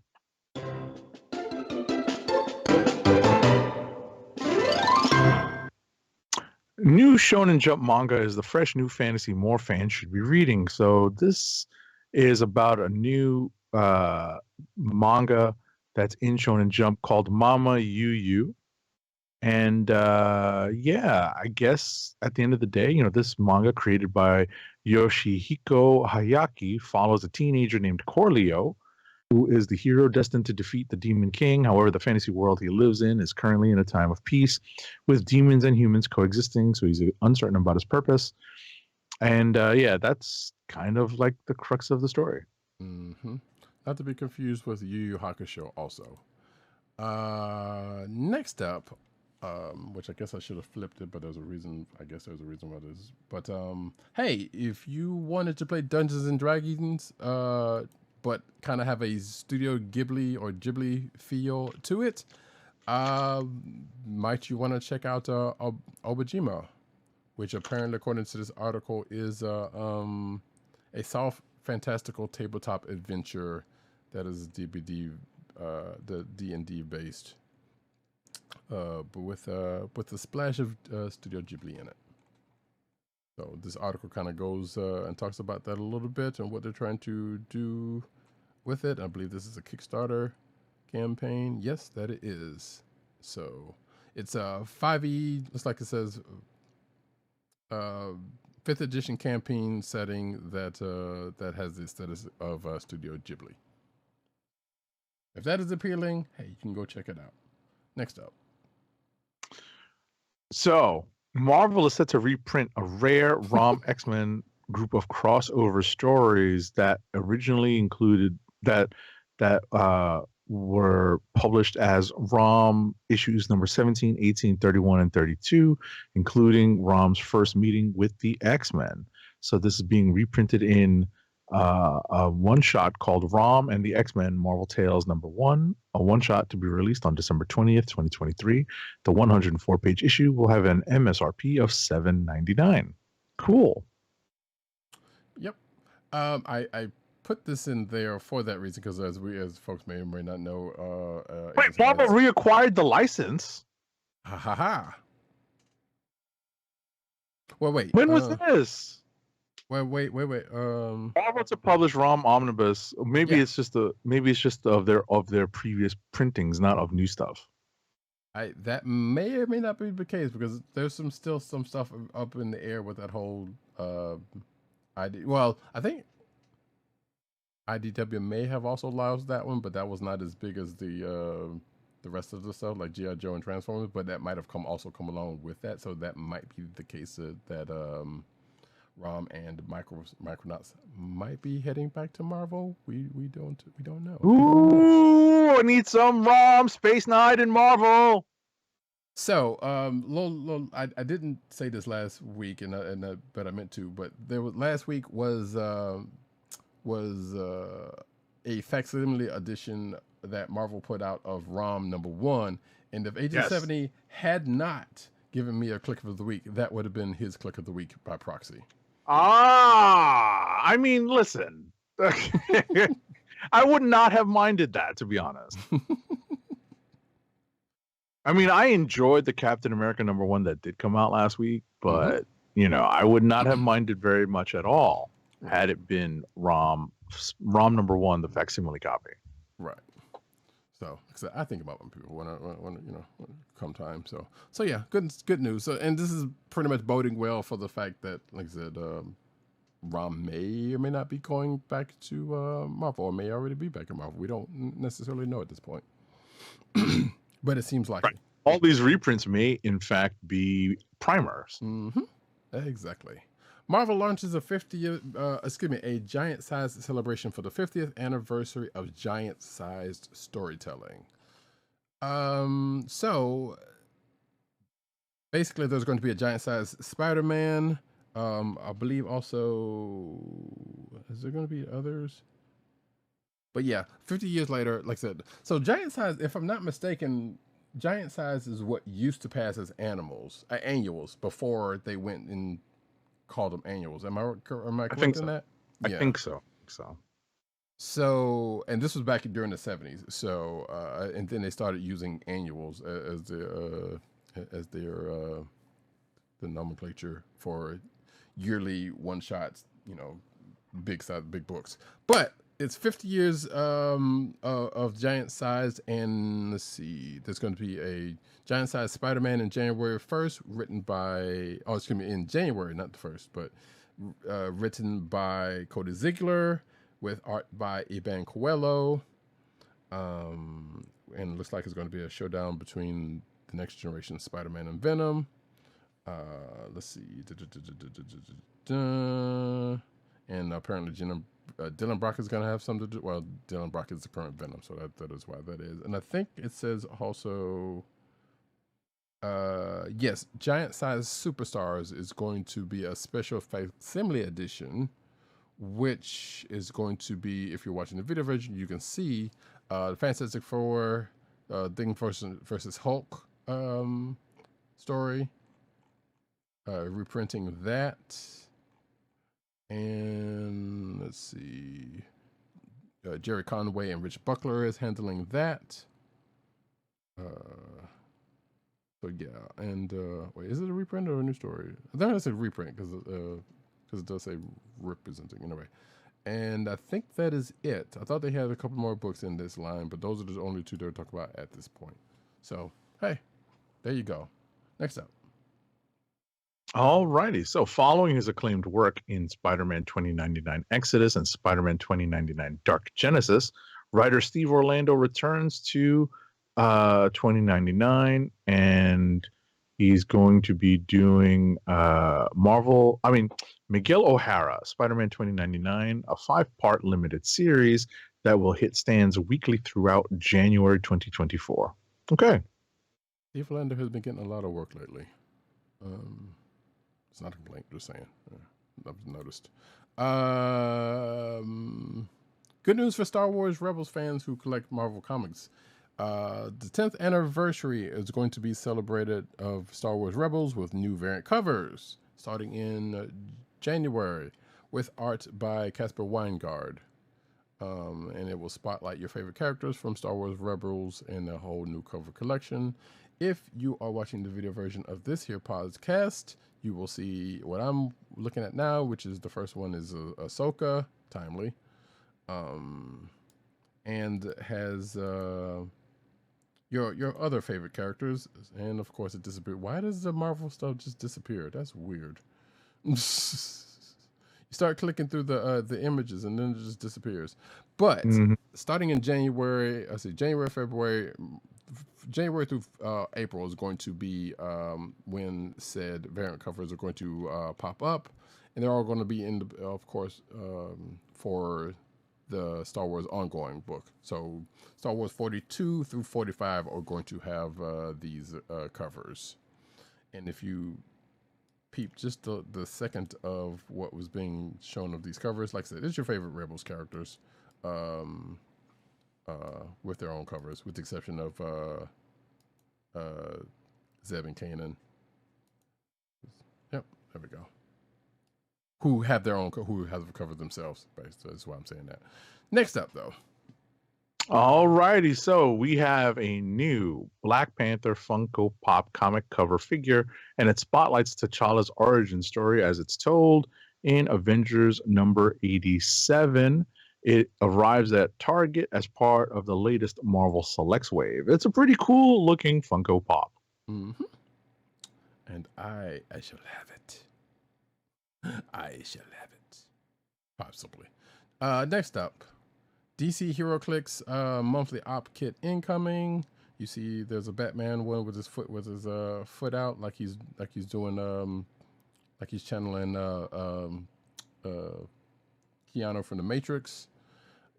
New Shonen Jump manga is the fresh new fantasy more fans should be reading. So this is about a new manga that's in Shonen Jump called Mama Yu Yu. And I guess at the end of the day, this manga created by Yoshihiko Hayaki follows a teenager named Corleo, who is the hero destined to defeat the Demon King. However, the fantasy world he lives in is currently in a time of peace, with demons and humans coexisting, so he's uncertain about his purpose. And that's kind of like the crux of the story. Mm-hmm. Not to be confused with Yu Yu Hakusho also. Next up, which I guess I should have flipped it, but there's a reason. I guess there's a reason why this. But hey, if you wanted to play Dungeons and Dragons, but kind of have a Studio Ghibli or Ghibli feel to it, might you want to check out Obajima, which apparently, according to this article, is a soft fantastical tabletop adventure that is the D&D based, but with a splash of Studio Ghibli in it. So this article kind of goes and talks about that a little bit and what they're trying to do with it. I believe this is a Kickstarter campaign. Yes, that it is. So it's a 5e. Looks like it says 5th edition campaign setting that has the status of Studio Ghibli. If that is appealing, hey, you can go check it out. Next up. So Marvel is set to reprint a rare ROM X-Men group of crossover stories that originally included that were published as ROM issues number 17, 18, 31, and 32, including ROM's first meeting with the X-Men. So this is being reprinted in a one-shot called Rom and the X-Men Marvel Tales #1, a one-shot to be released on December 20th, 2023. The 104-page issue will have an MSRP of $7.99. Cool. Yep. I put this in there for that reason because as folks may or may not know, Wait, Marvel reacquired the license? Ha ha ha. Well, wait. When was this? Wait. Marvel to publish Rom Omnibus. Maybe it's just of their previous printings, not of new stuff. That may or may not be the case because there's still some stuff up in the air with that whole ID. Well, I think IDW may have also lost that one, but that was not as big as the rest of the stuff like G.I. Joe and Transformers. But that might have come along with that, so that might be the case that Rom and Micronauts might be heading back to Marvel. We don't know. Ooh, I need some Rom, Space Knight, and Marvel. So, I didn't say this last week, but I meant to. But last week was a facsimile edition that Marvel put out of Rom #1, and if Agent 70 had not given me a Kliq of the week, that would have been his Kliq of the week by proxy. I mean, listen, I would not have minded that, to be honest. I mean, I enjoyed the Captain America #1 that did come out last week, but I would not have minded very much at all had it been Rom #1, the facsimile copy. Right. So, because I think about when people when come time. So yeah, good news. So, and this is pretty much boding well for the fact that, like I said, Rom may or may not be going back to Marvel, or may already be back in Marvel. We don't necessarily know at this point, but it seems like all these reprints may, in fact, be primers. Mm-hmm. Exactly. Marvel launches a giant-sized celebration for the 50th anniversary of giant-sized storytelling. So basically, there's going to be a giant-sized Spider-Man. I believe also, is there going to be others? But yeah, 50 years later, like I said, so giant size, if I'm not mistaken, giant size is what used to pass as annuals before they went and called them annuals. Am I correct in that? I think so. So, and this was back during the 70s. So, and then they started using annuals as the nomenclature for yearly one shots, big books. But it's 50 years of giant sized, and let's see, there's going to be a giant sized Spider-Man in January 1st, in January, not the 1st, but written by Cody Ziegler with art by Ebon Coelho. And it looks like it's going to be a showdown between the next generation Spider-Man and Venom. Let's see. And apparently Dylan Brock is going to have something to do. Well, Dylan Brock is the current Venom, so that is why that is. And I think it says also, yes, Giant Size Superstars is going to be a special facsimile edition, which is going to be, if you're watching the video version, you can see the Fantastic Four Thing versus Hulk story. Reprinting that. And let's see. Jerry Conway and Rich Buckler is handling that. So yeah, and wait, is it a reprint or a new story? I think it's a reprint because it does say representing anyway. And I think that is it. I thought they had a couple more books in this line, but those are the only two they're talking about at this point. So hey, there you go. Next up. All righty. So following his acclaimed work in Spider-Man 2099 Exodus and Spider-Man 2099 Dark Genesis, writer Steve Orlando returns to 2099, and he's going to be doing Miguel O'Hara, Spider-Man 2099, a 5-part limited series that will hit stands weekly throughout January 2024. Okay. Steve Orlando has been getting a lot of work lately. It's not a complaint, just saying. I've noticed. Good news for Star Wars Rebels fans who collect Marvel comics. The 10th anniversary is going to be celebrated of Star Wars Rebels with new variant covers starting in January with art by Casper Weingard. And it will spotlight your favorite characters from Star Wars Rebels in a whole new cover collection. If you are watching the video version of this here podcast, you will see what I'm looking at now, which is the first one is Ahsoka, timely, and has your other favorite characters, and of course it disappeared. Why does the Marvel stuff just disappear? That's weird. You start clicking through the images and then it just disappears. But starting in January, January through April is going to be when said variant covers are going to pop up, and they're all going to be in, of course, for the Star Wars ongoing book. So Star Wars 42 through 45 are going to have these covers, and if you peep just the second of what was being shown of these covers, like I said, it's your favorite Rebels characters. With their own covers, with the exception of Zeb and Kanan. Yep, there we go. Who have their own, who have covered themselves. That's why I'm saying that. Next up, though. Alrighty, so we have a new Black Panther Funko Pop comic cover figure, and it spotlights T'Challa's origin story as it's told in Avengers number 87. It arrives at Target as part of the latest Marvel Selects wave. It's a pretty cool looking Funko Pop. Mm-hmm. And I shall have it. I shall have it. Possibly. Next up, DC Hero Kliqs monthly op kit incoming. You see, there's a Batman one with his foot foot out, like he's doing like he's channeling Keanu from the Matrix.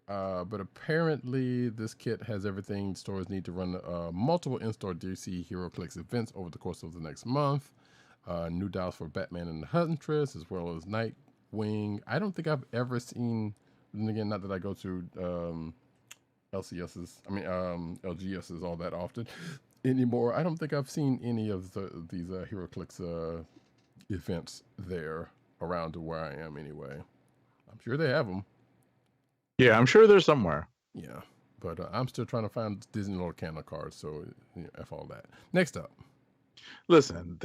But apparently this kit has everything stores need to run multiple in-store DC Hero Kliqs events over the course of the next month. New dials for Batman and the Huntress, as well as Nightwing. I don't think I've ever seen, and again, not that I go to LGS's all that often anymore. I don't think I've seen any of these Hero Kliqs events there around to where I am anyway. I'm sure they have them. Yeah, I'm sure there's somewhere. Yeah, but I'm still trying to find Disney Lord Canon cards, so F all that. Next up. Listen,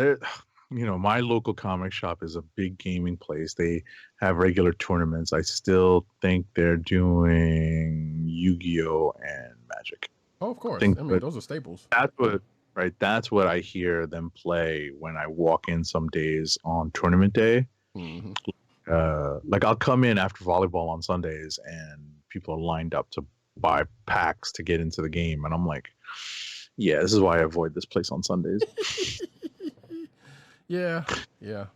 my local comic shop is a big gaming place. They have regular tournaments. I still think they're doing Yu-Gi-Oh! And Magic. Oh, of course. I mean, those are staples. That's what I hear them play when I walk in some days on tournament day. Mm-hmm. Like I'll come in after volleyball on Sundays and people are lined up to buy packs to get into the game. And I'm like, yeah, this is why I avoid this place on Sundays. Yeah.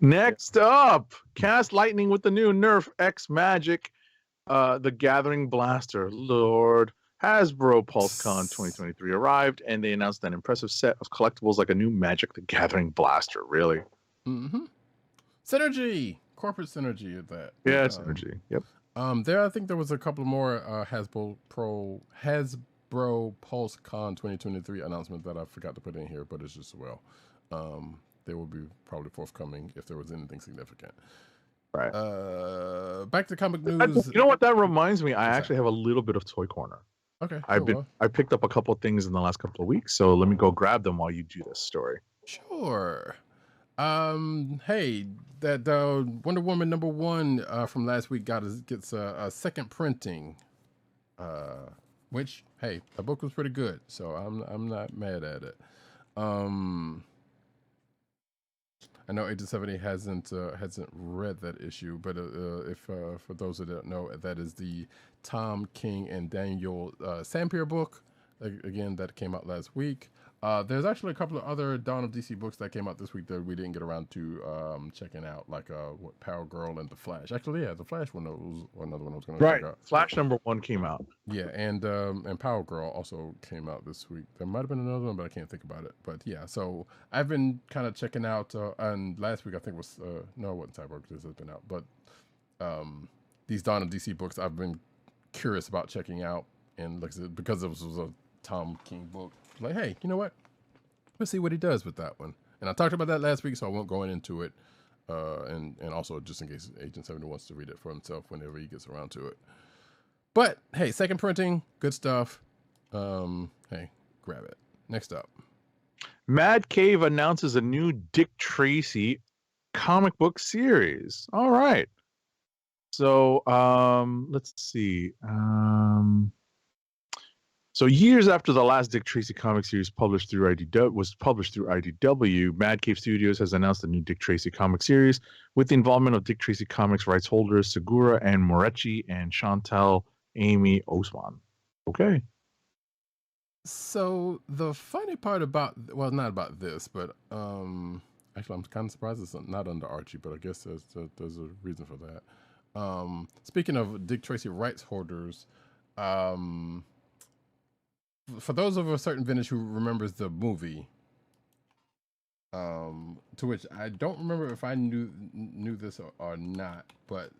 Next up, Cast Lightning with the new Nerf X Magic, the Gathering Blaster. Lord, Hasbro PulseCon 2023 arrived, and they announced an impressive set of collectibles like a new Magic the Gathering Blaster. Really? Mm-hmm. Synergy, corporate synergy at that. Yeah, synergy. Yep. I think there was a couple more Hasbro PulseCon 2023 announcement that I forgot to put in here, but it's just they will be probably forthcoming if there was anything significant. Right. Back to comic news. You know what that reminds me? I actually have a little bit of Toy Corner. Okay. I picked up a couple of things in the last couple of weeks, so let me go grab them while you do this story. Sure. Hey, that Wonder Woman #1 from last week gets a second printing. Which, hey, the book was pretty good, so I'm not mad at it. I know 8-70 hasn't read that issue, but if for those who don't know, that is the Tom King and Daniel Sampier book. Again, that came out last week. There's actually a couple of other Dawn of DC books that came out this week that we didn't get around to checking out, like Power Girl and The Flash. Actually, yeah, The Flash one was another one I was going to check out. Flash #1 came out. Yeah, and Power Girl also came out this week. There might have been another one, but I can't think about it. But yeah, so I've been kind of checking out, and last week I think was, no, it wasn't Cyborg, this has been out, but these Dawn of DC books I've been curious about checking out, and like I said, because it was a Tom King book, like, hey, you know what? Let's see what he does with that one. And I talked about that last week, so I won't go into it. And also just in case Agent 70 wants to read it for himself whenever he gets around to it. But hey, second printing, good stuff. Hey, grab it. Next up, Mad Cave announces a new Dick Tracy comic book series. All right. So let's see. So years after the last Dick Tracy comic series published through IDW, Mad Cave Studios has announced a new Dick Tracy comic series with the involvement of Dick Tracy Comics rights holders Segura and Moretti and Chantal Amy Osman. Okay. so the funny part about, well, not about this, but actually I'm kind of surprised it's not under Archie, but I guess there's a reason for that. Speaking of Dick Tracy rights holders, for those of a certain vintage who remembers the movie, to which I don't remember if I knew this or not, but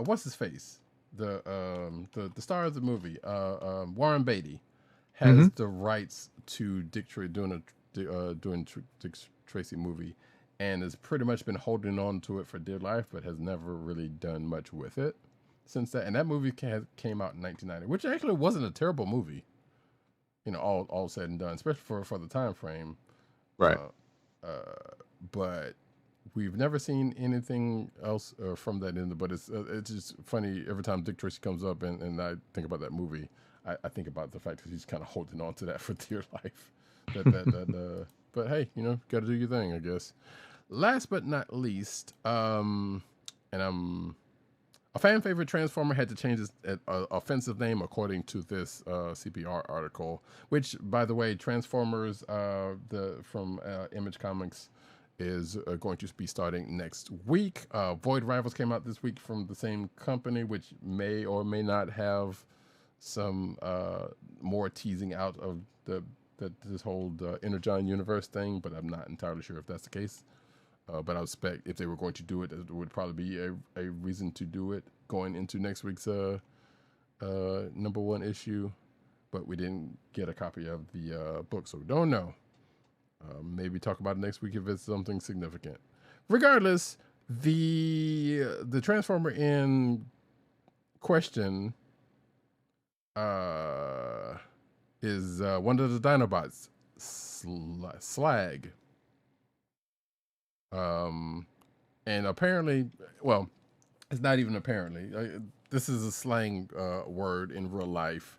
what's his face? The star of the movie, Warren Beatty, has the rights to Dick Tracy doing Dick Tracy movie, and has pretty much been holding on to it for dear life, but has never really done much with it since that. And that movie came out in 1990, which actually wasn't a terrible movie. You know, all said and done, especially for the time frame. Right. But we've never seen anything else from that end. But it's just funny every time Dick Tracy comes up, and I think about that movie. I think about the fact that he's kind of holding on to that for dear life. But hey, you know, got to do your thing, I guess. Last but not least, and a fan favorite Transformer had to change its offensive name according to this CPR article. Which, by the way, Transformers from Image Comics is going to be starting next week. Void Rivals came out this week from the same company, which may or may not have some more teasing out of this whole Energon universe thing, but I'm not entirely sure if that's the case. But I expect if they were going to do it, it would probably be a reason to do it going into next week's #1 issue. But we didn't get a copy of the book, so we don't know. Maybe talk about it next week if it's something significant. Regardless, the Transformer in question is one of the Dinobots, Slag. And apparently, well, it's not even apparently. This is a slang word in real life,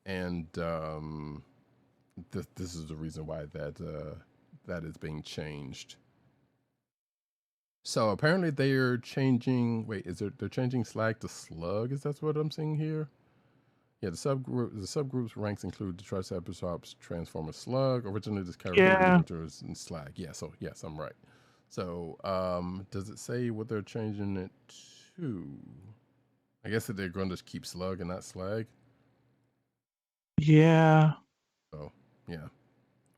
and this is the reason why that is being changed. So apparently they're changing. Wait, they're changing Slag to Slug? Is that what I'm seeing here? Yeah, the subgroups ranks include the Triceratops, Transformer, Slug. Originally, this character was in Slag. Yeah, so yes, I'm right. So, does it say what they're changing it to? I guess that they're going to keep Slug and not Slag. Yeah. So, yeah.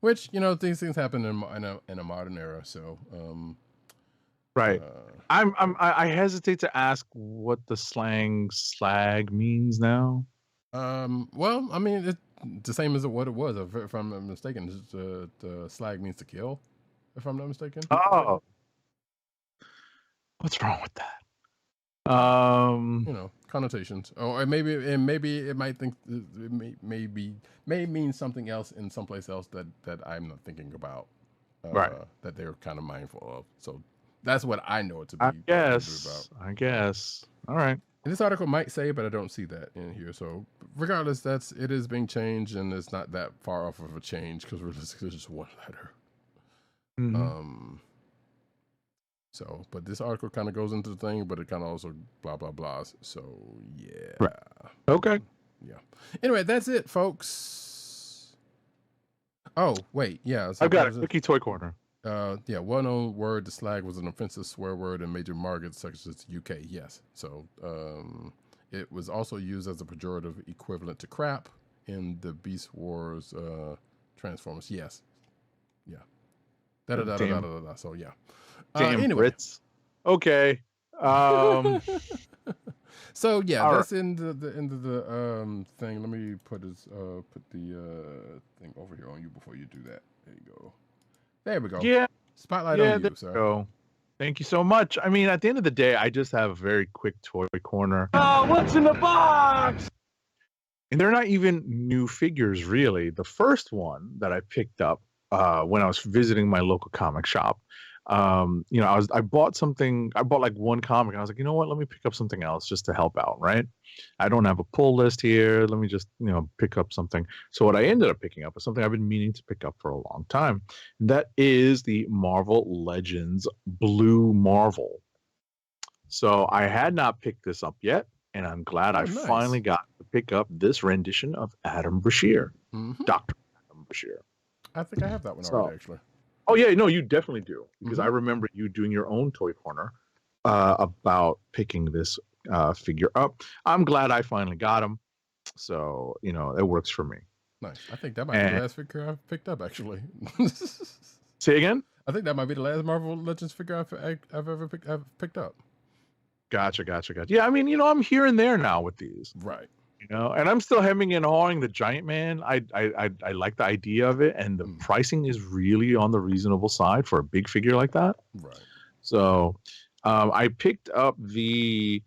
Which, you know, these things happen in a modern era. So, right. I hesitate to ask what the slang slag means now. Well, I mean, it's the same as what it was. If I'm not mistaken, the slag means to kill. If I'm not mistaken. Oh, what's wrong with that? You know, connotations, or maybe it might think it may mean something else in someplace else that I'm not thinking about. Right. That they're kind of mindful of. So that's what I know it to be. I guess. All right. And this article might say, but I don't see that in here. So regardless, it is being changed, and it's not that far off of a change because it's just one letter. Mm-hmm. So, but this article kind of goes into the thing, but it kind of also blah blah blahs. So yeah. Right. Okay. Yeah. Anyway, that's it, folks. Oh wait, yeah. So I've got a Quickie Toy Corner. Yeah, well-known word, the slag was an offensive swear word in major markets such as the UK. Yes. So it was also used as a pejorative equivalent to crap in the Beast Wars Transformers. Yes. Yeah. Da da da da da da da. So yeah. Damn Anyway. Brits. Okay. So yeah, All that's in the end of the thing. Let me put the thing over here on you before you do that. There you go. There we go. Yeah. Spotlight on you, there sir. Go. Thank you so much. I mean, at the end of the day, I just have a very quick toy corner. What's in the box? And they're not even new figures, really. The first one that I picked up when I was visiting my local comic shop, I bought something. I bought like one comic, and I was like, you know what? Let me pick up something else just to help out, right? I don't have a pull list here. Let me just, pick up something. So what I ended up picking up is something I've been meaning to pick up for a long time. That is the Marvel Legends Blue Marvel. So I had not picked this up yet, and I'm glad I nice. finally got to pick up this rendition of Adam Brashear, Dr. Adam Brashear. I think I have that one already, actually. Oh, yeah, no, you definitely do. Because I remember you doing your own toy corner about picking this figure up. I'm glad I finally got him. So, it works for me. Nice. I think that might be the last figure I've picked up, actually. Say again? I think that might be the last Marvel Legends figure I've ever picked up. Gotcha. Yeah, I mean, I'm here and there now with these. Right. And I'm still hemming and hawing the Giant Man. I like the idea of it, and the pricing is really on the reasonable side for a big figure like that. Right. So, I picked up the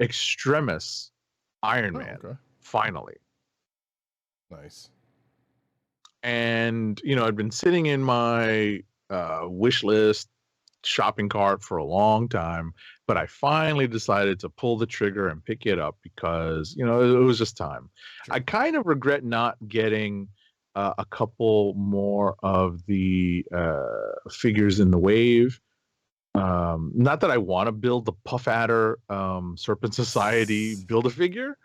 Extremis Iron Man finally. Nice. And I'd been sitting in my wish list shopping cart for a long time, but I finally decided to pull the trigger and pick it up because it was just time. Sure. I kind of regret not getting a couple more of the figures in the wave. Not that I want to build the Puff Adder Serpent Society build a figure,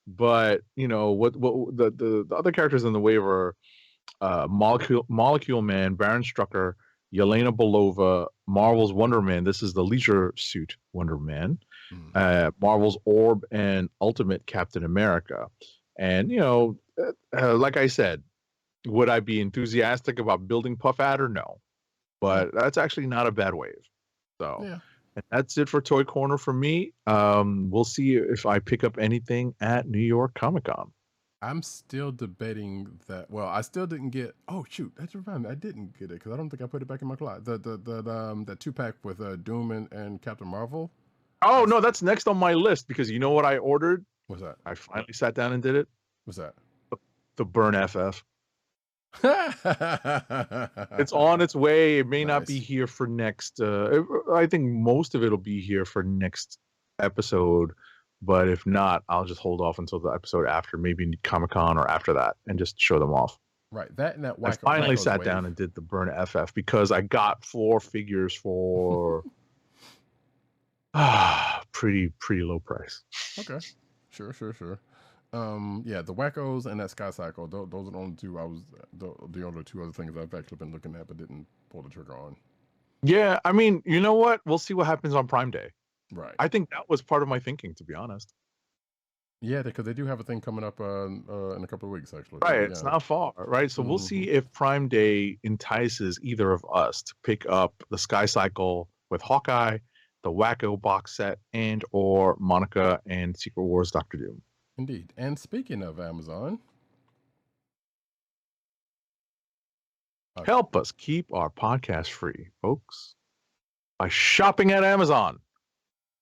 but what the other characters in the wave are Molecule Man, Baron Strucker, Yelena Belova, Marvel's Wonder Man. This is the Leisure Suit Wonder Man. Marvel's Orb and Ultimate Captain America. And, like I said, would I be enthusiastic about building Puff Adder? No. But that's actually not a bad wave. So and that's it for Toy Corner for me. We'll see if I pick up anything at New York Comic Con. I'm still debating that. Well, I still didn't get. Oh shoot, that's remind me. I didn't get it because I don't think I put it back in my closet. The 2-pack with Doom and Captain Marvel. Oh no, that's next on my list because you know what I ordered? What's that? I finally sat down and did it. What's that? The Burn FF. It's on its way. It may not be here for next. I think most of it'll be here for next episode. But if not, I'll just hold off until the episode after, maybe Comic-Con or after that, and just show them off. Right. That and that. I finally sat down and did the Burn FF because I got 4 figures for pretty low price. Okay. Sure. Yeah, the Wackos and that Sky Cycle. Those are the only two the only 2 other things I've actually been looking at, but didn't pull the trigger on. Yeah, I mean, you know what? We'll see what happens on Prime Day. Right. I think that was part of my thinking, to be honest. Yeah, because they do have a thing coming up in a couple of weeks, actually. Right, it's not far, right? So we'll see if Prime Day entices either of us to pick up the Sky Cycle with Hawkeye, the Wacko box set, and or Monica and Secret Wars Doctor Doom. Indeed. And speaking of Amazon, help us keep our podcast free, folks, by shopping at Amazon.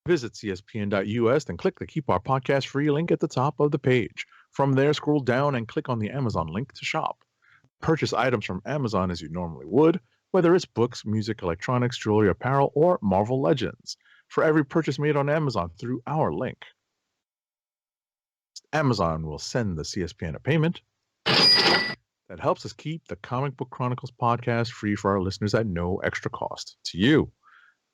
Visit cspn.us and click the Keep Our Podcast Free link at the top of the page. From there, scroll down and click on the Amazon link to shop. Purchase items from Amazon as you normally would, whether it's books, music, electronics, jewelry, apparel, or Marvel Legends. For every purchase made on Amazon through our link, Amazon will send the CSPN a payment that helps us keep the Comic Book Chronicles podcast free for our listeners at no extra cost to you.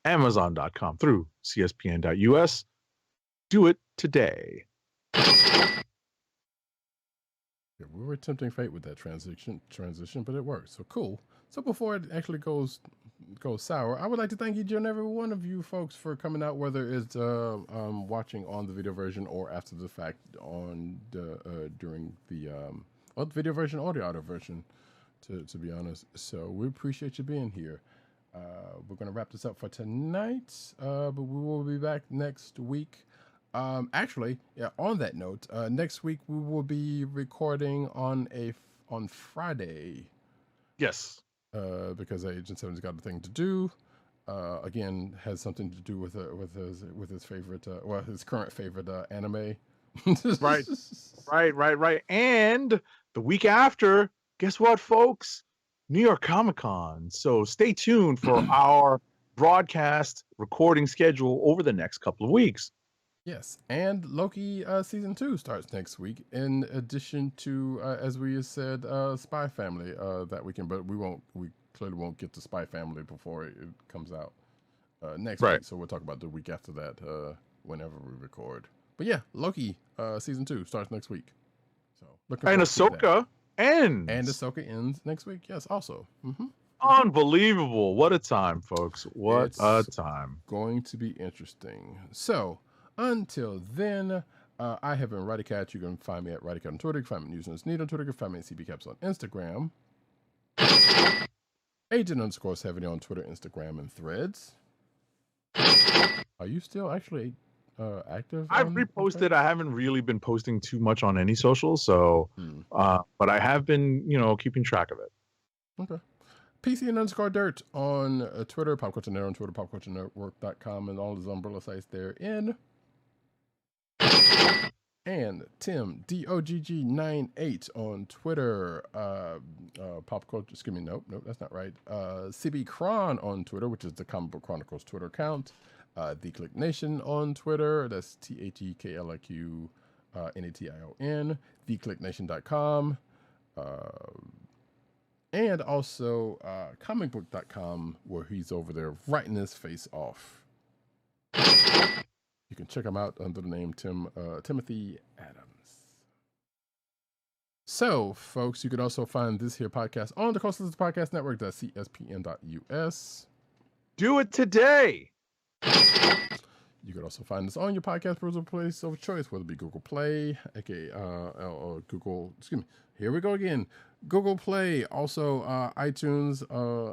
Amazon.com through CSPN.us. Do it today. Yeah, we were tempting fate with that transition, but it worked. So cool. So before it actually goes sour, I would like to thank each and every one of you folks for coming out, whether it's watching on the video version or after the fact on the during the video version or the audio version. to be honest. So we appreciate you being here. We're going to wrap this up for tonight, but we will be back next week. Actually, yeah, on that note, next week we will be recording on Friday. Yes. Because Agent 7's got a thing to do. Again, has something to do with his favorite, his current favorite anime. Right. And the week after, guess what, folks? New York Comic Con. So stay tuned for our broadcast recording schedule over the next couple of weeks. Yes, and Loki season 2 starts next week. In addition to, as we said, Spy Family that weekend, but we clearly won't get to Spy Family before it comes out next week. So we'll talk about the week after that whenever we record. But yeah, Loki season 2 starts next week. So and Ahsoka ends. And Ahsoka ends next week. Yes, also. Mm-hmm. Unbelievable! What a time, folks! What a time! Going to be interesting. So until then, I have been Roddykat. You can find me at Roddykat on Twitter. You can find me at NewsNews on Twitter. You can find me at CBCaps on Instagram. Agent_70 on Twitter, Instagram, and Threads. Are you still actually active? I've reposted. I haven't really been posting too much on any socials, so but I have been, keeping track of it. Okay. PC_dirt on Twitter, Pop Culture Network on Twitter, popculturenetwork.com, and all his umbrella sites therein. And Tim DOGG98 on Twitter, Pop Culture. Excuse me, nope, that's not right. CB Cron on Twitter, which is the Comic Book Chronicles Twitter account. The Kliq Nation on Twitter. That's THEKLIQ NATION. TheKliqNation.com. And also comicbook.com, where he's over there writing his face off. You can check him out under the name Timothy Adams. So, folks, you can also find this here podcast on the Coastal Podcast Network, CSPN.us. Do it today. You can also find us on your podcast browser place of choice, whether it be Google Play, aka or Google. Excuse me. Here we go again. Google Play, also iTunes,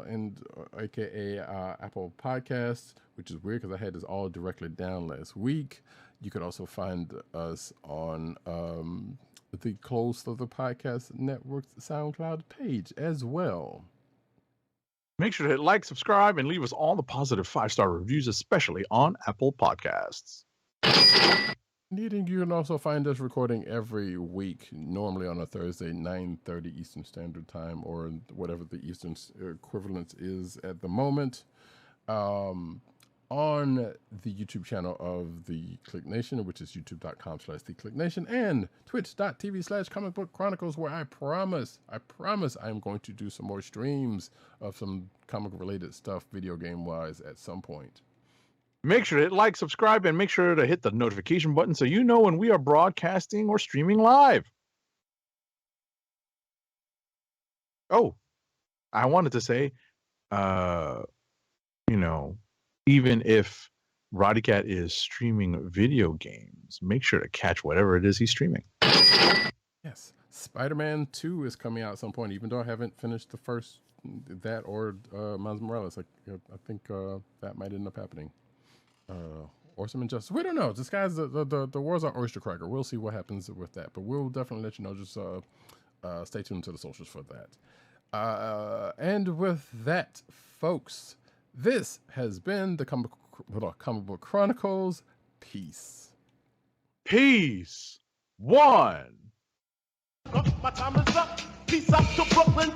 and aka Apple Podcasts, which is weird because I had this all directly down last week. You could also find us on the Close of the Podcast Network's SoundCloud page as well. Make sure to hit like, subscribe, and leave us all the positive 5-star reviews, especially on Apple Podcasts. You can also find us recording every week, normally on a Thursday, 9:30 Eastern Standard Time, or whatever the Eastern equivalent is at the moment, on the YouTube channel of the Kliq Nation, which is youtube.com/thekliqnation, and twitch.tv/Comic Book Chronicles, where I promise I'm going to do some more streams of some comic-related stuff, video game-wise, at some point. Make sure to hit like, subscribe, and make sure to hit the notification button so you know when we are broadcasting or streaming live. Oh, I wanted to say, even if Roddykat is streaming video games, make sure to catch whatever it is he's streaming. Yes. Spider-Man 2 is coming out at some point, even though I haven't finished the first, that or Miles Morales. I think that might end up happening. Or some Injustice. We don't know. This guy's the war's our oyster cracker. We'll see what happens with that, but we'll definitely let you know. Just stay tuned to the socials for that. And with that, folks, this has been the Comic Book Chronicles. Peace. Peace. One. My time is up. Peace out to Brooklyn.